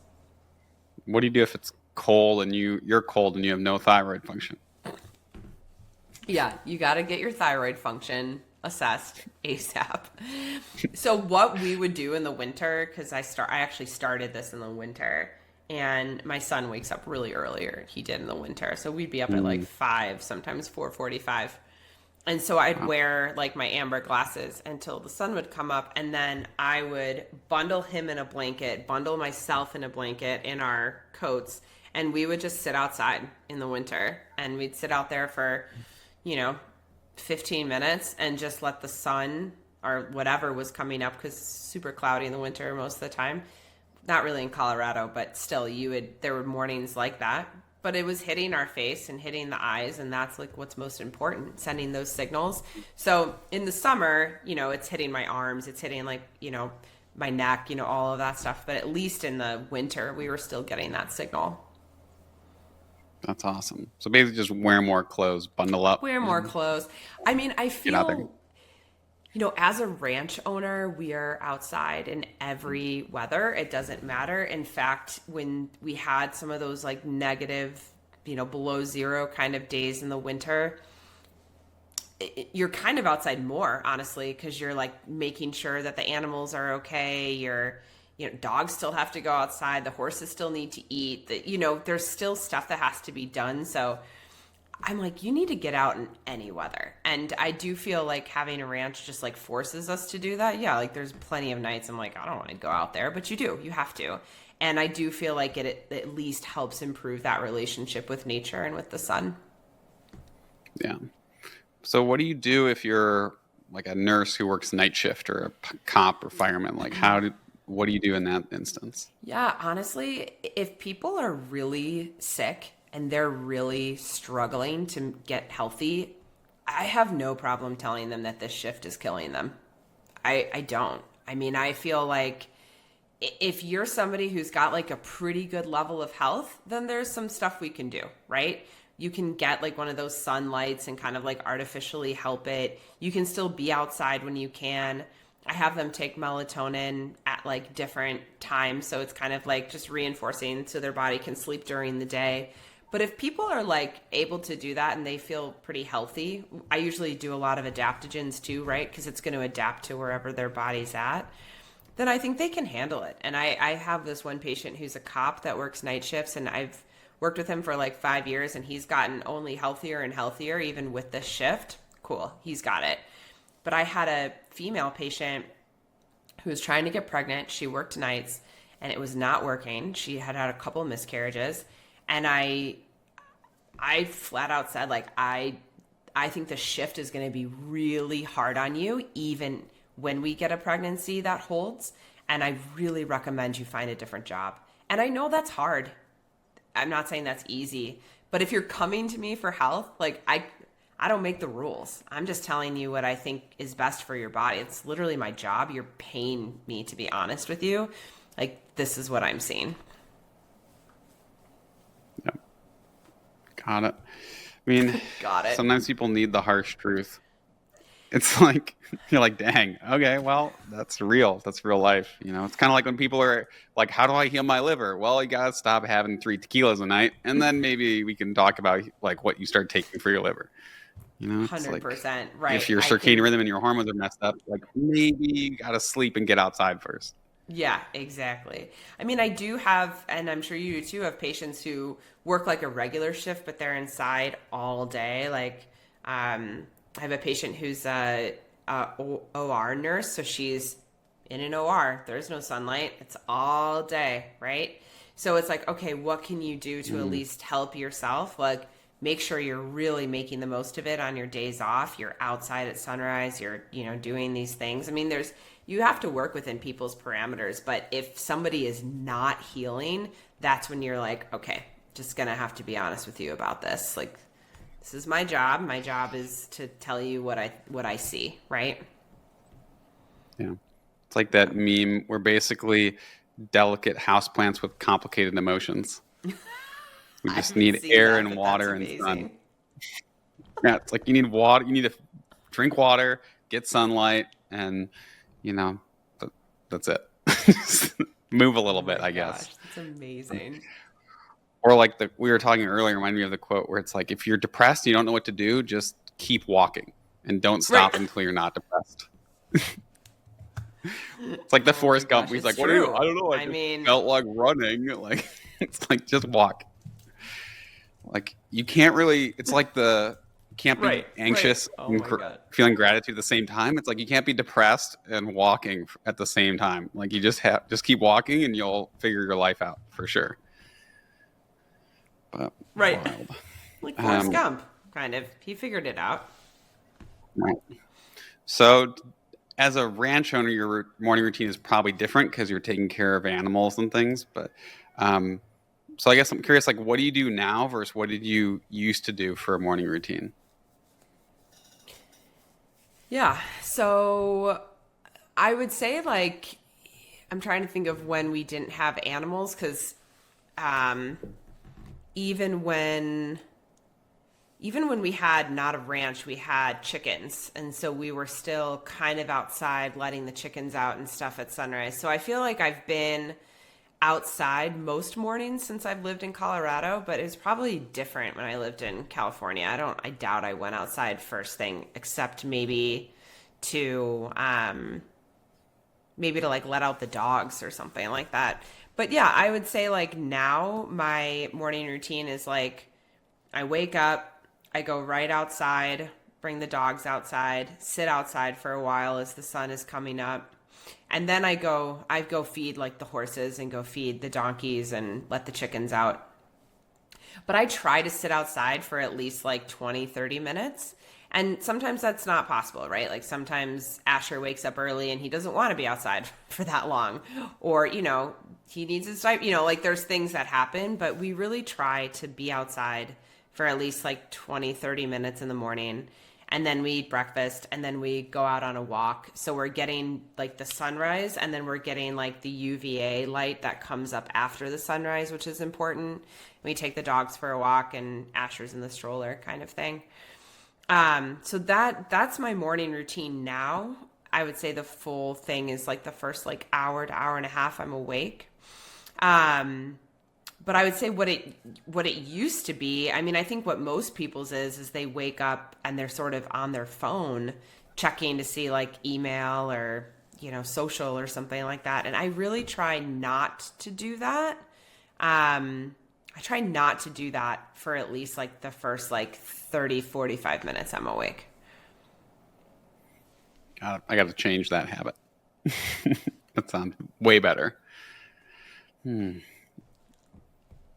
Speaker 1: What do you do if it's cold and you're cold and you have no thyroid function?
Speaker 2: Yeah, you got to get your thyroid function assessed ASAP. So what we would do in the winter, because I actually started this in the winter, and my son wakes up really earlier. He did in the winter, so we'd be up at like 5, sometimes 4:45. And so I'd wear like my amber glasses until the sun would come up, and then I would bundle him in a blanket, bundle myself in a blanket in our coats, and we would just sit outside in the winter, and we'd sit out there for 15 minutes and just let the sun or whatever was coming up, because it's super cloudy in the winter most of the time. Not really in Colorado, but still there were mornings like that, but it was hitting our face and hitting the eyes, and that's like what's most important, sending those signals. So in the summer, it's hitting my arms, it's hitting like, my neck, all of that stuff, but at least in the winter we were still getting that signal.
Speaker 1: That's awesome. So basically just wear more clothes, bundle up.
Speaker 2: Wear more clothes. I mean, I feel, as a ranch owner, we are outside in every weather. It doesn't matter. In fact, when we had some of those like negative, below zero kind of days in the winter, you're kind of outside more, honestly, because you're like making sure that the animals are okay. You're, dogs still have to go outside. The horses still need to eat. There's still stuff that has to be done. So I'm like, you need to get out in any weather. And I do feel like having a ranch just like forces us to do that. Yeah, like there's plenty of nights I'm like, I don't want to go out there, but you have to. And I do feel like it at least helps improve that relationship with nature and with the sun.
Speaker 1: Yeah. So what do you do if you're like a nurse who works night shift or a cop or fireman? Like what do you do in that instance?
Speaker 2: Yeah, honestly, if people are really sick and they're really struggling to get healthy, I have no problem telling them that this shift is killing them. I don't. I mean, I feel like if you're somebody who's got like a pretty good level of health, then there's some stuff we can do, right? You can get like one of those sunlights and kind of like artificially help it. You can still be outside when you can. I have them take melatonin at like different times. So it's kind of like just reinforcing so their body can sleep during the day. But if people are like able to do that and they feel pretty healthy, I usually do a lot of adaptogens too, right? Because it's going to adapt to wherever their body's at. Then I think they can handle it. And I have this one patient who's a cop that works night shifts, and I've worked with him for like 5 years, and he's gotten only healthier and healthier even with this shift. Cool. He's got it. But I had a female patient who was trying to get pregnant. She worked nights and it was not working. She had had a couple miscarriages. And I flat out said, like, I think the shift is going to be really hard on you, even when we get a pregnancy that holds. And I really recommend you find a different job. And I know that's hard. I'm not saying that's easy, but if you're coming to me for health, like I don't make the rules. I'm just telling you what I think is best for your body. It's literally my job. You're paying me to be honest with you. Like, this is what I'm seeing.
Speaker 1: Yep. Got it. I mean,
Speaker 2: Got it.
Speaker 1: sometimes people need the harsh truth. It's like, you're like, dang, okay, well, that's real. That's real life. It's kind of like when people are like, how do I heal my liver? Well, you got to stop having 3 tequilas a night. And then maybe we can talk about like what you start taking for your liver. It's
Speaker 2: 100%.
Speaker 1: like,
Speaker 2: Right.
Speaker 1: if your circadian rhythm and your hormones are messed up, like maybe you got to sleep and get outside first.
Speaker 2: Yeah, exactly. I mean, I do have, and I'm sure you do too, have patients who work like a regular shift, but they're inside all day. Like, I have a patient who's a OR nurse, so she's in an OR. There's no sunlight. It's all day, right? So it's like, okay, what can you do to at least help yourself? Like, make sure you're really making the most of it on your days off. You're outside at sunrise. You're, doing these things. I mean, you have to work within people's parameters, but if somebody is not healing, that's when you're like, okay, just gonna have to be honest with you about this. Like, this is my job. My job is to tell you what I see, right?
Speaker 1: Yeah. It's like that meme where basically delicate houseplants with complicated emotions. We just need air and water and sun. Yeah, it's like you need water. You need to drink water, get sunlight, and that's it. Move a little bit, I guess.
Speaker 2: That's amazing.
Speaker 1: Or like we were talking earlier, remind me of the quote where it's like, if you're depressed, you don't know what to do, just keep walking and don't stop until you're not depressed. It's like the Forrest Gump. He's like, what do you? I don't know. I mean, felt like running. Like, it's like, just walk. Like, you can't really, it's like can't be anxious and feeling gratitude at the same time. It's like, you can't be depressed and walking at the same time. Like, you just keep walking and you'll figure your life out for sure. But wild.
Speaker 2: Like Forrest Gump, kind of. He figured it out.
Speaker 1: Right. So, as a ranch owner, your morning routine is probably different because you're taking care of animals and things. But so I guess I'm curious, like, what do you do now versus what did you used to do for a morning routine?
Speaker 2: Yeah. So I would say, like, I'm trying to think of when we didn't have animals, because even when we had not a ranch, we had chickens. And so we were still kind of outside letting the chickens out and stuff at sunrise. So I feel like I've been outside most mornings since I've lived in Colorado, but it was probably different when I lived in California. I doubt I went outside first thing, except maybe to maybe to like let out the dogs or something like that. But yeah, I would say like now my morning routine is like I wake up, I go right outside, bring the dogs outside, sit outside for a while as the sun is coming up. And then I go feed like the horses and go feed the donkeys and let the chickens out. But I try to sit outside for at least like 20, 30 minutes. And sometimes that's not possible, right? Like sometimes Asher wakes up early and he doesn't want to be outside for that long. Or, he needs his diaper, like there's things that happen, but we really try to be outside for at least like 20, 30 minutes in the morning. And then we eat breakfast and then we go out on a walk. So we're getting like the sunrise and then we're getting like the UVA light that comes up after the sunrise, which is important. We take the dogs for a walk and Asher's in the stroller kind of thing. So that's my morning routine now. I would say the full thing is like the first like hour to hour and a half I'm awake. But I would say what it used to be, I mean, I think what most people's is they wake up and they're sort of on their phone checking to see like email or, social or something like that. And I really try not to do that. I try not to do that for at least like the first like 30, 45 minutes I'm awake.
Speaker 1: I got to change that habit. That sounds way better.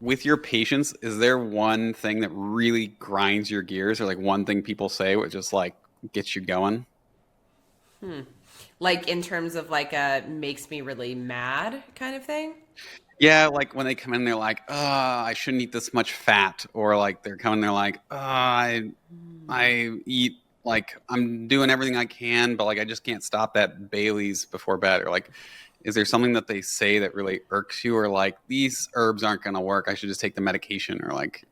Speaker 1: With your patients, is there one thing that really grinds your gears, or like one thing people say what just like gets you going?
Speaker 2: Like in terms of like a makes me really mad kind of thing?
Speaker 1: Yeah, like when they come in, they're like, "Oh, I shouldn't eat this much fat," or like they're coming, they're like, "Oh, I eat like I'm doing everything I can, but like I just can't stop that Bailey's before bed," or like, is there something that they say that really irks you, or like these herbs aren't going to work? I should just take the medication, or like,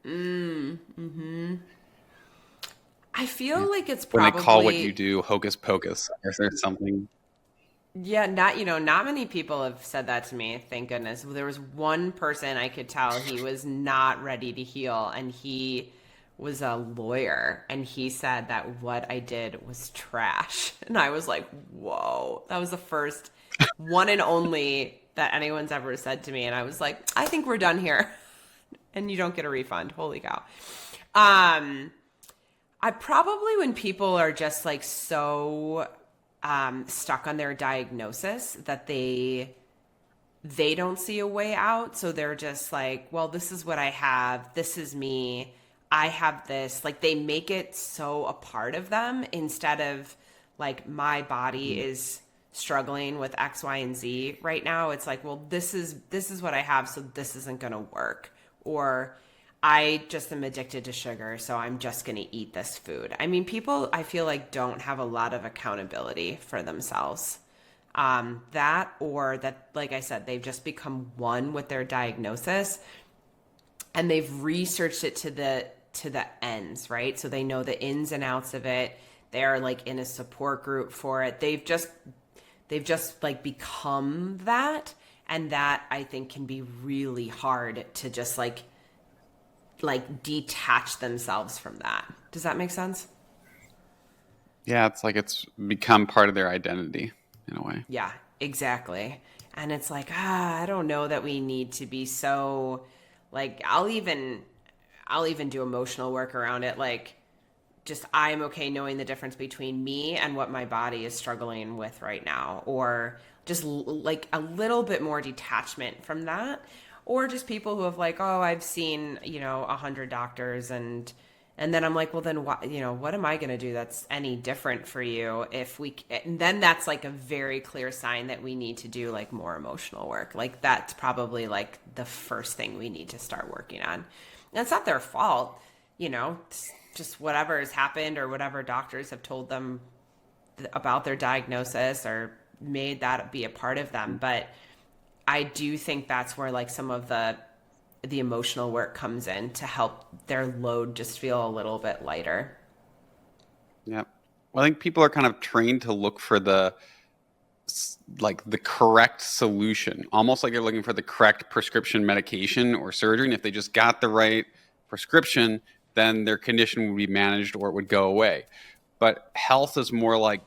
Speaker 2: I feel like it's
Speaker 1: when they call what you
Speaker 2: probably
Speaker 1: do hocus pocus. Is there something?
Speaker 2: yeah, not many people have said that to me, thank goodness. There was one person I could tell he was not ready to heal, and he was a lawyer, and he said that what I did was trash. And I was like, whoa, that was the first one and only that anyone's ever said to me. And I was like, I think we're done here. And you don't get a refund. Holy cow. I probably, when people are just like so stuck on their diagnosis that they don't see a way out, so they're just like, well, this is what I have, this is me, I have this, like they make it so a part of them instead of like my body is struggling with X, Y, and Z right now. It's like, well, this is what I have, so this isn't gonna work. Or I just am addicted to sugar, so I'm just going to eat this food. I mean, people, I feel like, don't have a lot of accountability for themselves. That, or that, like I said, they've just become one with their diagnosis and they've researched it to the ends, right? So they know the ins and outs of it. They're like in a support group for it. They've just like become that. And that, I think, can be really hard to just like detach themselves from that. Does that make sense?
Speaker 1: Yeah, it's like it's become part of their identity in a way.
Speaker 2: Yeah, exactly. And it's like, I don't know that we need to be so like I'll even do emotional work around it, like just I'm okay knowing the difference between me and what my body is struggling with right now, or just like a little bit more detachment from that. Or just people who have like, oh, I've seen 100 doctors, and then I'm like, well, then what what am I going to do that's any different for you? And then that's like a very clear sign that we need to do like more emotional work. Like that's probably like the first thing we need to start working on. And it's not their fault, it's just whatever has happened or whatever doctors have told them about their diagnosis or made that be a part of them. But I do think that's where like some of the emotional work comes in to help their load just feel a little bit lighter.
Speaker 1: Yeah. Well, I think people are kind of trained to look for the correct solution, almost like they're looking for the correct prescription medication or surgery. And if they just got the right prescription, then their condition would be managed or it would go away. But health is more like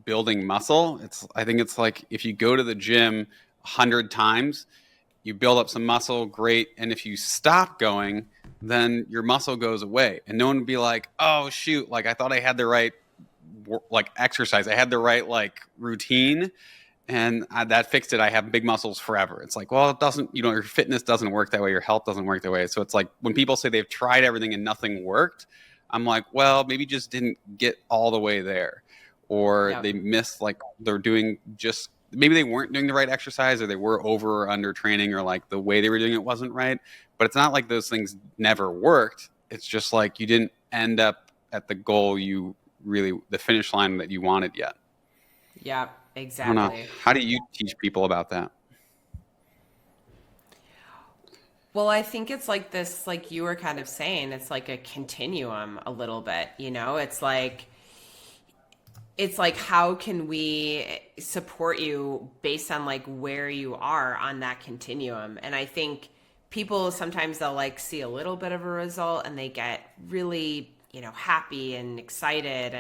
Speaker 1: building muscle. I think it's like if you go to the gym 100 times, you build up some muscle, great. And if you stop going, then your muscle goes away. And no one would be like, oh, shoot, like I thought I had the right like exercise. I had the right like routine and that fixed it. I have big muscles forever. It's like, well, it doesn't, your fitness doesn't work that way. Your health doesn't work that way. So it's like when people say they've tried everything and nothing worked, I'm like, well, maybe just didn't get all the way there, or
Speaker 2: Yep.
Speaker 1: they missed, like they're doing just, maybe they weren't doing the right exercise, or they were over or under training, or like the way they were doing it wasn't right. But it's not like those things never worked. It's just like you didn't end up at the goal the finish line that you wanted yet.
Speaker 2: Yep.
Speaker 1: I don't know.
Speaker 2: Exactly.
Speaker 1: How do you teach people about that?
Speaker 2: Well, I think it's like this, like you were kind of saying, it's like a continuum a little bit, it's like how can we support you based on like where you are on that continuum. And I think people sometimes they'll like see a little bit of a result and they get really, happy and excited,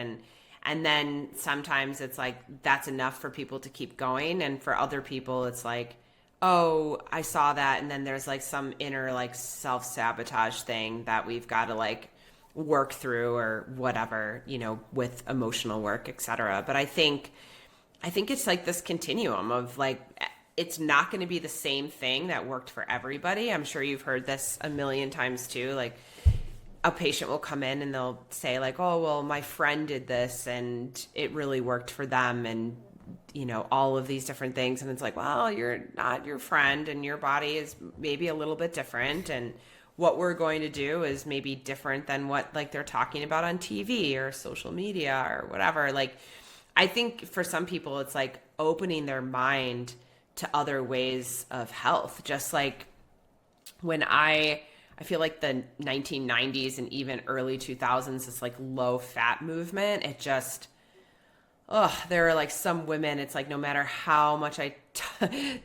Speaker 2: and then sometimes it's like that's enough for people to keep going, and for other people it's like, oh, I saw that, and then there's like some inner like self-sabotage thing that we've got to like work through or whatever, with emotional work, etc. But I think it's like this continuum of like it's not going to be the same thing that worked for everybody. I'm sure you've heard this a million times too. Like a patient will come in and they'll say like, oh, well, my friend did this and it really worked for them, and all of these different things. And it's like, well, you're not your friend, and your body is maybe a little bit different, and what we're going to do is maybe different than what like they're talking about on TV or social media or whatever. Like I think for some people it's like opening their mind to other ways of health. Just like when I feel like the 1990s and even early 2000s, this like low fat movement, it just, there are like some women, it's like no matter how much I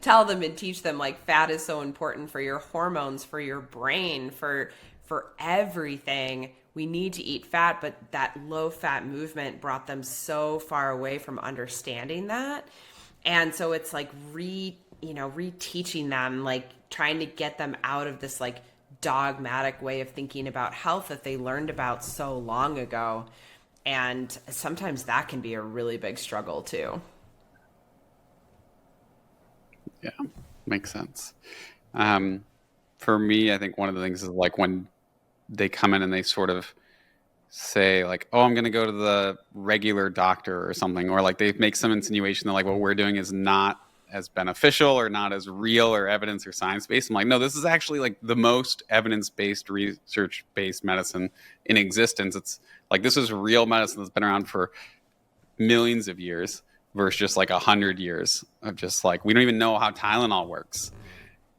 Speaker 2: tell them and teach them, like fat is so important for your hormones, for your brain, for everything. We need to eat fat, but that low fat movement brought them so far away from understanding that. And so it's like reteaching them, like trying to get them out of this like dogmatic way of thinking about health that they learned about so long ago. And sometimes that can be a really big struggle too.
Speaker 1: Yeah, makes sense. For me, I think one of the things is like when they come in and they sort of say like, oh, I'm going to go to the regular doctor or something, or like they make some insinuation that like what we're doing is not as beneficial or not as real or evidence or science based. I'm like, no, this is actually like the most evidence based, research based medicine in existence. It's like this is real medicine that's been around for millions of years versus just like 100 years of just like we don't even know how Tylenol works,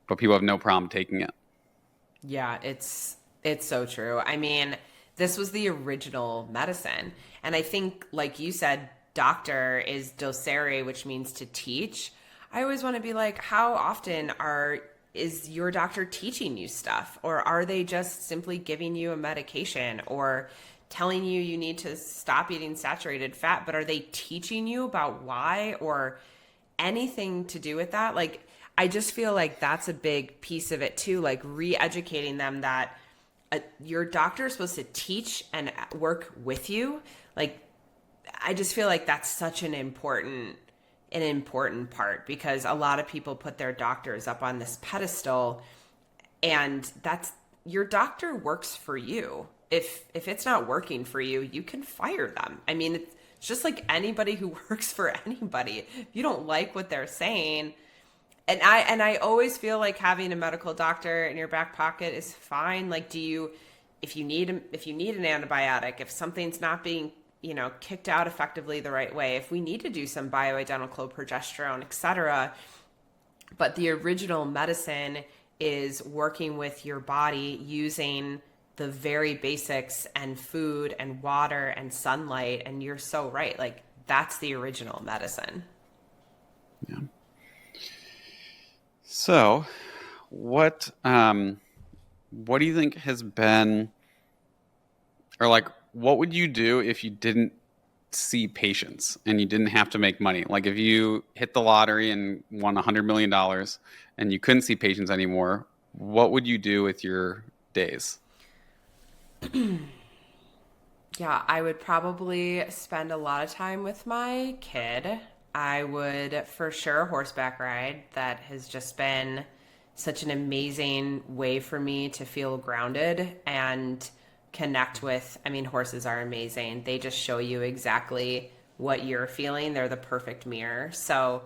Speaker 1: but people have no problem taking it.
Speaker 2: Yeah, it's so true. I mean, this was the original medicine. And I think like you said, doctor is docere, which means to teach. I always want to be like, how often is your doctor teaching you stuff, or are they just simply giving you a medication or telling you you need to stop eating saturated fat, but are they teaching you about why or anything to do with that? Like I just feel like that's a big piece of it too, like re-educating them that your doctor is supposed to teach and work with you. Like I just feel like that's such an important part, because a lot of people put their doctors up on this pedestal, and that's your doctor works for you. If it's not working for you, you can fire them. I mean, it's just like anybody who works for anybody. If you don't like what they're saying, and I always feel like having a medical doctor in your back pocket is fine. Like, if you need an antibiotic, if something's not being kicked out effectively the right way, if we need to do some bioidentical progesterone, etc. But the original medicine is working with your body using the very basics and food and water and sunlight. And you're so right. Like that's the original medicine.
Speaker 1: Yeah. So, what do you think has been, or like, what would you do if you didn't see patients and you didn't have to make money, like if you hit the lottery and won $100 million and you couldn't see patients anymore, what would you do with your days?
Speaker 2: Yeah, I would probably spend a lot of time with my kid. I would for sure horseback ride. That has just been such an amazing way for me to feel grounded and connect with. I mean, horses are amazing. They just show you exactly what you're feeling. They're the perfect mirror. So,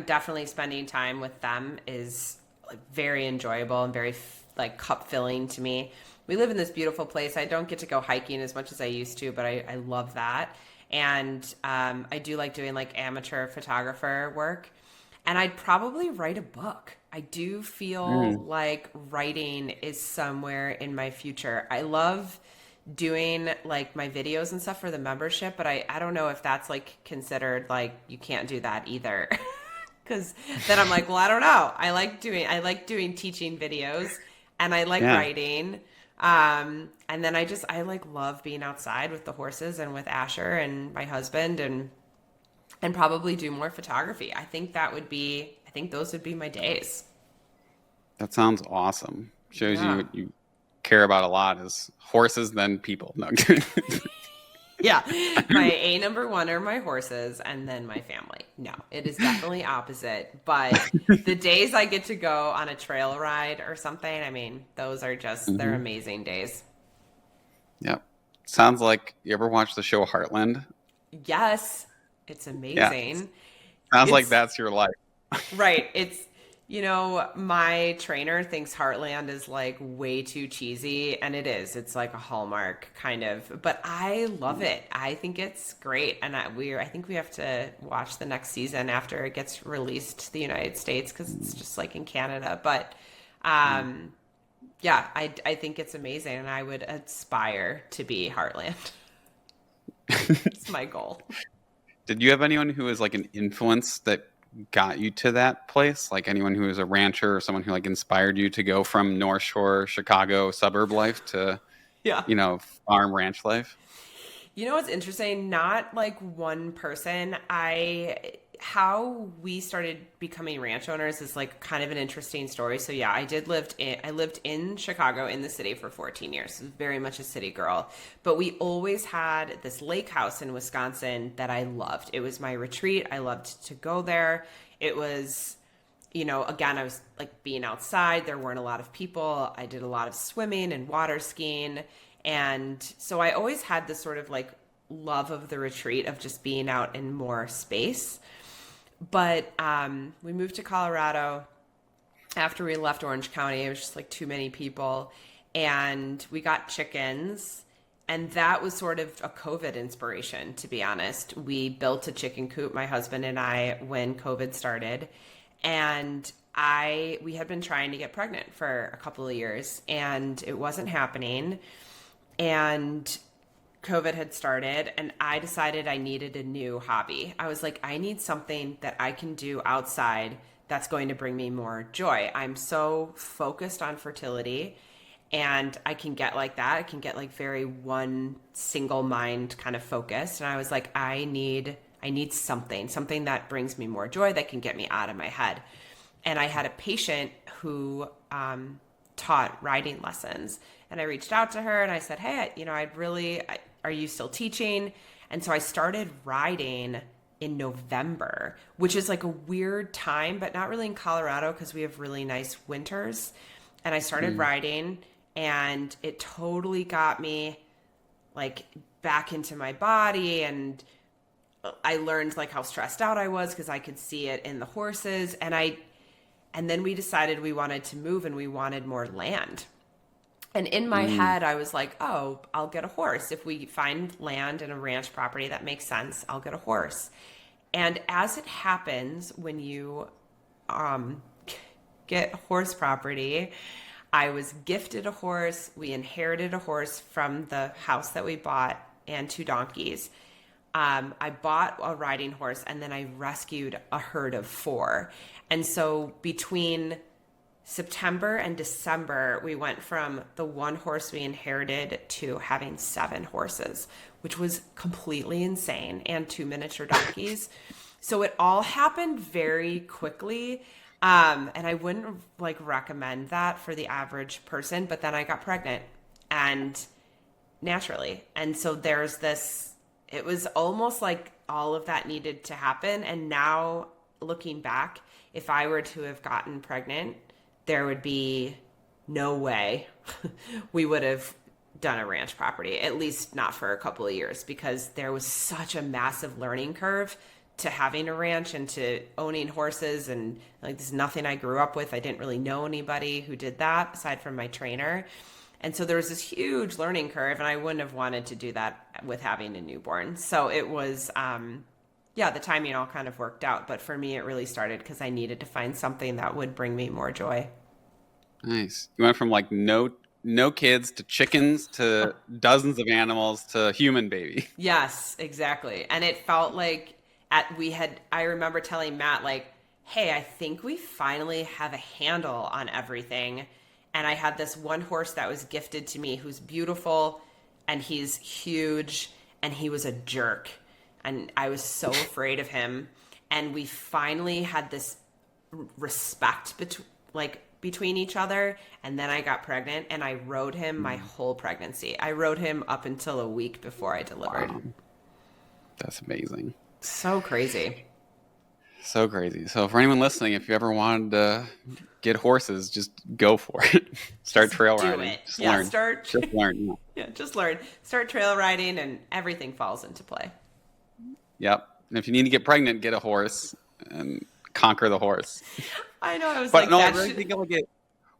Speaker 2: definitely spending time with them is like very enjoyable and very like cup filling to me. We live in this beautiful place. I don't get to go hiking as much as I used to, but I love that. And I do like doing like amateur photographer work. And I'd probably write a book. I do feel
Speaker 1: Mm,
Speaker 2: like writing is somewhere in my future. I love doing like my videos and stuff for the membership, but I don't know if that's like considered like you can't do that either. Because then I'm like, well, I don't know. I like doing teaching videos, and I like
Speaker 1: yeah,
Speaker 2: writing. And then I like love being outside with the horses and with Asher and my husband, and probably do more photography. I think those would be my days.
Speaker 1: that sounds awesome. Shows you
Speaker 2: Yeah.
Speaker 1: what you care about a lot is horses than people. No.
Speaker 2: Yeah. My A number one are my horses and then my family. No, it is definitely opposite. But the days I get to go on a trail ride or something, I mean, they're
Speaker 1: Hmm.
Speaker 2: amazing days.
Speaker 1: Yep. Sounds like, you ever watch the show Heartland?
Speaker 2: Yes, it's
Speaker 1: Yeah.
Speaker 2: amazing.
Speaker 1: Sounds like
Speaker 2: It's
Speaker 1: that's your life.
Speaker 2: right. My trainer thinks Heartland is like way too cheesy, and it is. It's like a Hallmark kind of, but I love it. I think it's great, and I think we have to watch the next season after it gets released to the United States because it's just like in Canada. But um, yeah, I think it's amazing, and I would aspire to be Heartland. It's my goal.
Speaker 1: Did you have anyone who was like an influence that got you to that place? Like anyone who was a rancher or someone who like inspired you to go from North Shore, Chicago suburb life to,
Speaker 2: Yeah.
Speaker 1: farm ranch life?
Speaker 2: You know what's interesting? Not like one person. How we started becoming ranch owners is like kind of an interesting story. So yeah, I lived in Chicago in the city for 14 years. Very much a city girl. But we always had this lake house in Wisconsin that I loved. It was my retreat. I loved to go there. It was again, I was like being outside. There weren't a lot of people. I did a lot of swimming and water skiing. And so I always had this sort of like love of the retreat of just being out in more space. But we moved to Colorado after we left Orange County. It was just like too many people. And we got chickens. And that was sort of a COVID inspiration, to be honest. We built a chicken coop, my husband and I, when COVID started. And we had been trying to get pregnant for a couple of years and it wasn't happening. And COVID had started and I decided I needed a new hobby. I was like, I need something that I can do outside that's going to bring me more joy. I'm so focused on fertility and I can get like that. I can get like very one single mind kind of focused. And I was like, I need something that brings me more joy that can get me out of my head. And I had a patient who taught riding lessons. And I reached out to her and I said, hey, are you still teaching? And so I started riding in November, which is like a weird time, but not really in Colorado because we have really nice winters. And I started
Speaker 1: Mm.
Speaker 2: riding and it totally got me like back into my body and I learned like how stressed out I was because I could see it in the horses and then we decided we wanted to move and we wanted more land. And in my
Speaker 1: Mm.
Speaker 2: head I was like, "Oh, I'll get a horse. If we find land and a ranch property that makes sense, I'll get a horse." And as it happens when you um get horse property, I was gifted a horse. We inherited a horse from the house that we bought and two donkeys. I bought a riding horse and then I rescued a herd of four. And so between September and December, we went from the one horse we inherited to having 7 horses, which was completely insane, and 2 miniature donkeys. So it all happened very quickly. And I wouldn't like recommend that for the average person, but then I got pregnant and naturally. And so there's this, it was almost like all of that needed to happen. And now looking back, if I were to have gotten pregnant, there would be no way we would have done a ranch property, at least not for a couple of years, because there was such a massive learning curve to having a ranch and to owning horses. And like, this is nothing I grew up with. I didn't really know anybody who did that aside from my trainer. And so there was this huge learning curve, and I wouldn't have wanted to do that with having a newborn. So it was, yeah, the timing all kind of worked out. But for me, it really started because I needed to find something that would bring me more joy.
Speaker 1: Nice. You went from like no kids to chickens to dozens of animals to human baby.
Speaker 2: Yes, exactly. And it felt like I remember telling Matt, like, hey, I think we finally have a handle on everything. And I had this one horse that was gifted to me who's beautiful and he's huge and he was a jerk. And I was so afraid of him. And we finally had this respect between each other. And then I got pregnant and I rode him my whole pregnancy. I rode him up until a week before I delivered.
Speaker 1: Wow. That's amazing.
Speaker 2: So crazy.
Speaker 1: So crazy. So for anyone listening, if you ever wanted to get horses, just go for it. Start trail riding. Just learn. Just learn.
Speaker 2: Yeah, just learn. Start trail riding and everything falls into play.
Speaker 1: Yep. And if you need to get pregnant, get a horse and conquer the horse.
Speaker 2: I know. I was
Speaker 1: but
Speaker 2: like,
Speaker 1: no,
Speaker 2: that
Speaker 1: I really think it'll get.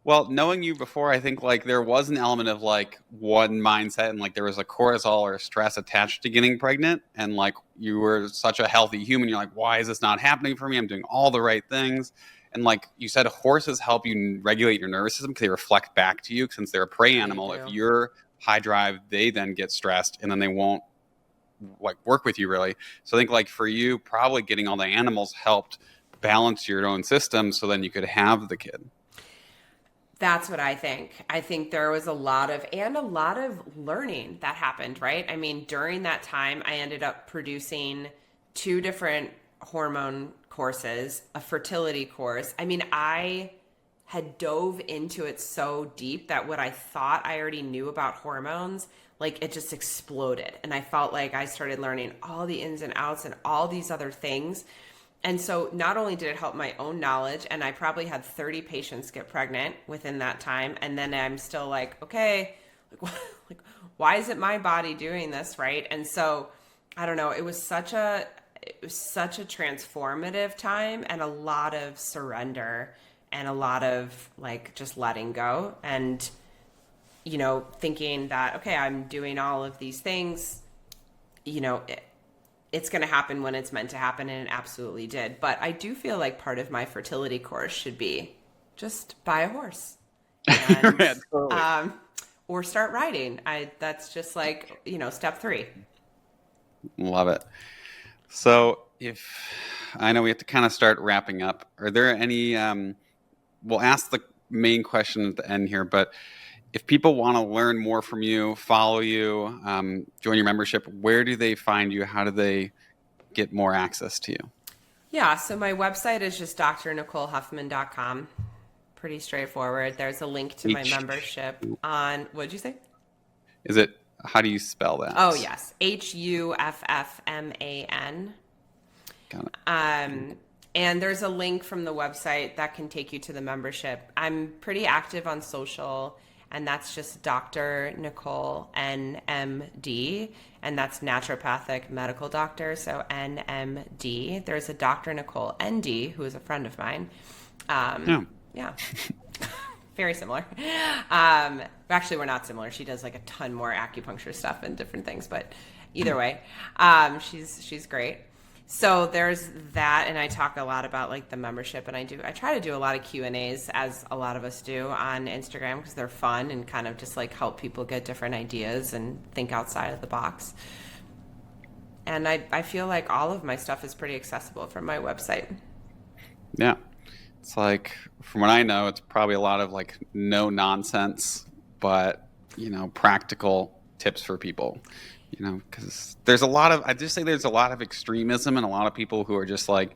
Speaker 1: Well, knowing you before, I think like there was an element of like one mindset and like there was a cortisol or stress attached to getting pregnant. And like you were such a healthy human. You're like, why is this not happening for me? I'm doing all the right things. And like you said, horses help you regulate your nervous system because they reflect back to you since they're a prey animal. If you're high drive, they then get stressed and then they won't like work with you really. So I think like for you, probably getting all the animals helped balance your own system so then you could have the kid.
Speaker 2: That's what I think. I think there was a lot of learning that happened, right? I mean, during that time, I ended up producing 2 different hormone courses, a fertility course. I mean, I had dove into it so deep that what I thought I already knew about hormones, like it just exploded. And I felt like I started learning all the ins and outs and all these other things. And so not only did it help my own knowledge, and I probably had 30 patients get pregnant within that time. And then I'm still like, okay, like why is it my body doing this? Right. And so I don't know, it was such a transformative time and a lot of surrender and a lot of like just letting go and, you know, thinking that, okay, I'm doing all of these things, you know, it's going to happen when it's meant to happen, and it absolutely did. But I do feel like part of my fertility course should be just buy a horse and,
Speaker 1: yeah, totally.
Speaker 2: Or start riding. That's just like, you know, step 3.
Speaker 1: Love it. So if I know we have to kind of start wrapping up, are there any, we'll ask the main question at the end here, but if people want to learn more from you, follow you, join your membership, where do they find you? How do they get more access to you?
Speaker 2: Yeah, so my website is just drnicolehuffman.com. Pretty straightforward. There's a link to my membership on, what'd you say?
Speaker 1: Is it, how do you spell that?
Speaker 2: Oh, yes. Huffman.
Speaker 1: Got it.
Speaker 2: And there's a link from the website that can take you to the membership. I'm pretty active on social, and that's just Dr. Nicole NMD, and that's naturopathic medical doctor, so NMD. There's a Dr. Nicole ND, who is a friend of mine. Yeah. Very similar. Actually, we're not similar. She does like a ton more acupuncture stuff and different things, but either way, she's great. So there's that, and I talk a lot about like the membership, and I try to do a lot of Q&As, as a lot of us do on Instagram, because they're fun and kind of just like help people get different ideas and think outside of the box. And I feel like all of my stuff is pretty accessible from my website.
Speaker 1: Yeah. It's like, from what I know, it's probably a lot of like no nonsense, but practical tips for people. Because there's a lot of, I just say there's a lot of extremism and a lot of people who are just like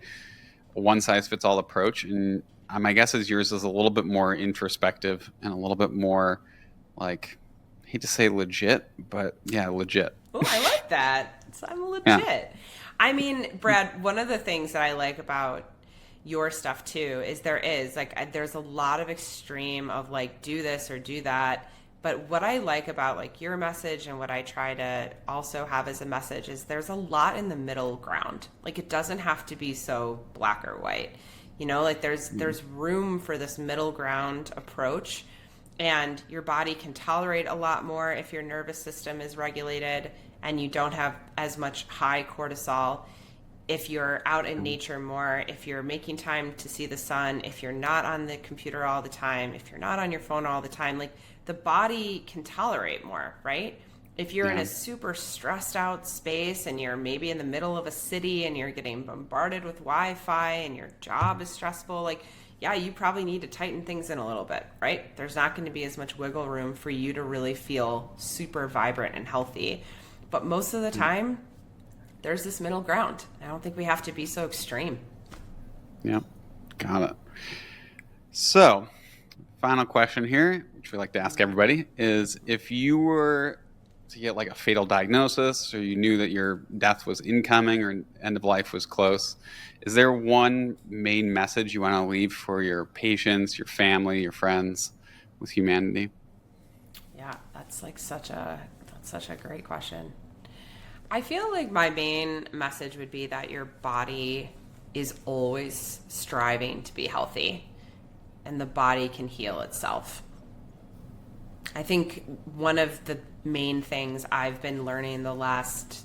Speaker 1: a one size fits all approach. And my guess is yours is a little bit more introspective and a little bit more like, I hate to say legit, but yeah, legit.
Speaker 2: Oh, I like that. I'm
Speaker 1: Yeah.
Speaker 2: legit. I mean, Brad, one of the things that I like about your stuff too is there's a lot of extreme of like do this or do that. But what I like about like your message and what I try to also have as a message is there's a lot in the middle ground. Like it doesn't have to be so black or white. Like there's room for this middle ground approach, and your body can tolerate a lot more if your nervous system is regulated and you don't have as much high cortisol. If you're out in nature more, if you're making time to see the sun, if you're not on the computer all the time, if you're not on your phone all the time, like the body can tolerate more, right? If you're in a super stressed out space and you're maybe in the middle of a city and you're getting bombarded with Wi-Fi and your job is stressful, like, yeah, you probably need to tighten things in a little bit, right? There's not going to be as much wiggle room for you to really feel super vibrant and healthy. But most of the time, there's this middle ground. I don't think we have to be so extreme.
Speaker 1: Yeah, got it. So, final question here, which we like to ask everybody, is if you were to get like a fatal diagnosis or you knew that your death was incoming or end of life was close, is there one main message you want to leave for your patients, your family, your friends with humanity?
Speaker 2: Yeah, that's such a great question. I feel like my main message would be that your body is always striving to be healthy and the body can heal itself. I think one of the main things I've been learning the last,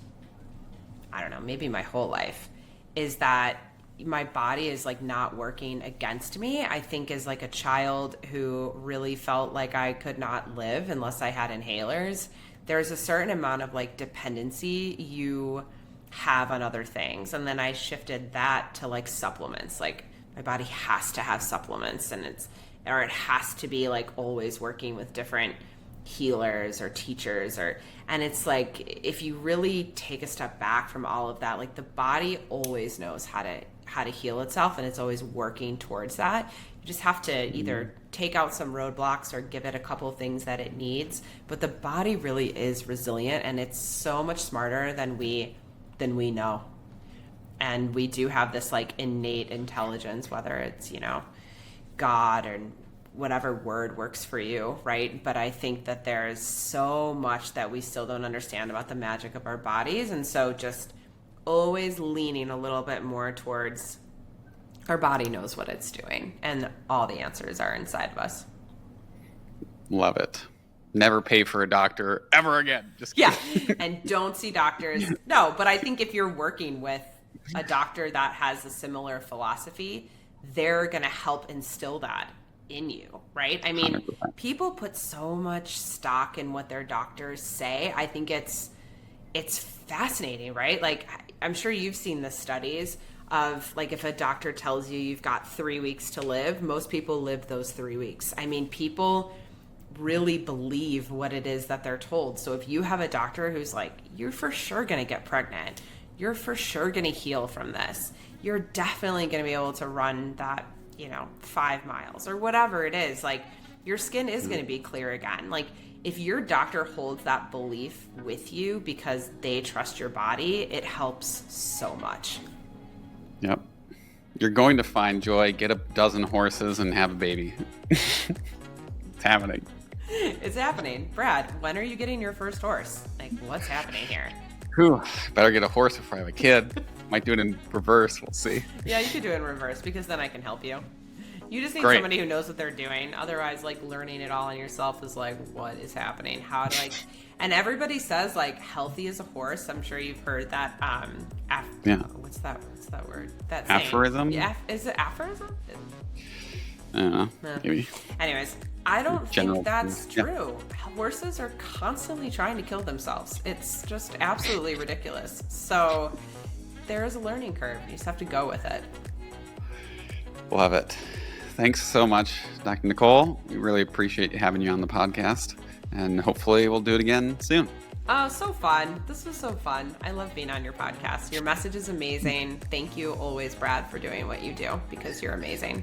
Speaker 2: I don't know, maybe my whole life, is that my body is like not working against me. I think as like a child who really felt like I could not live unless I had inhalers, there's a certain amount of like dependency you have on other things. And then I shifted that to like supplements. Like my body has to have supplements and it has to be like always working with different healers or teachers and it's like if you really take a step back from all of that, like the body always knows how to heal itself and it's always working towards that. You just have to either take out some roadblocks or give it a couple things that it needs, but the body really is resilient and it's so much smarter than we know. And we do have this like innate intelligence, whether it's God or whatever word works for you, right? But I think that there's so much that we still don't understand about the magic of our bodies. And so just always leaning a little bit more towards our body knows what it's doing and all the answers are inside of us.
Speaker 1: Love it. Never pay for a doctor ever again. Just
Speaker 2: kidding. And don't see doctors. No, but I think if you're working with a doctor that has a similar philosophy, they're going to help instill that in you, right? I mean,
Speaker 1: 100%.
Speaker 2: People put so much stock in what their doctors say. I think it's fascinating, right? Like, I'm sure you've seen the studies of like if a doctor tells you you've got 3 weeks to live, most people live those 3 weeks. I mean, people really believe what it is that they're told. So if you have a doctor who's like, you're for sure going to get pregnant, you're for sure going to heal from this, you're definitely going to be able to run that 5 miles or whatever it is, like your skin is going to be clear again. Like if your doctor holds that belief with you because they trust your body, it helps so much.
Speaker 1: Yep. You're going to find joy, get a dozen horses and have a baby. It's happening.
Speaker 2: It's happening. Brad, when are you getting your first horse? Like what's happening here?
Speaker 1: Whew, better get a horse before I have a kid. Might do it in reverse. We'll see.
Speaker 2: Yeah, you could do it in reverse because then I can help you. You just need
Speaker 1: Great.
Speaker 2: somebody who knows what they're doing. Otherwise, like learning it all on yourself is like, what is happening? How do I? And everybody says like healthy as a horse. I'm sure you've heard that.
Speaker 1: Yeah.
Speaker 2: What's that word? That
Speaker 1: aphorism?
Speaker 2: Yeah. Is it aphorism?
Speaker 1: I don't know. Maybe.
Speaker 2: Anyways, I don't think that's
Speaker 1: Yeah.
Speaker 2: true. Horses are constantly trying to kill themselves. It's just absolutely ridiculous. So there is a learning curve. You just have to go with it.
Speaker 1: Love it. Thanks so much, Dr. Nicole. We really appreciate having you on the podcast, and hopefully we'll do it again soon.
Speaker 2: Oh, so fun. This was so fun. I love being on your podcast. Your message is amazing. Thank you always, Brad, for doing what you do, because you're amazing.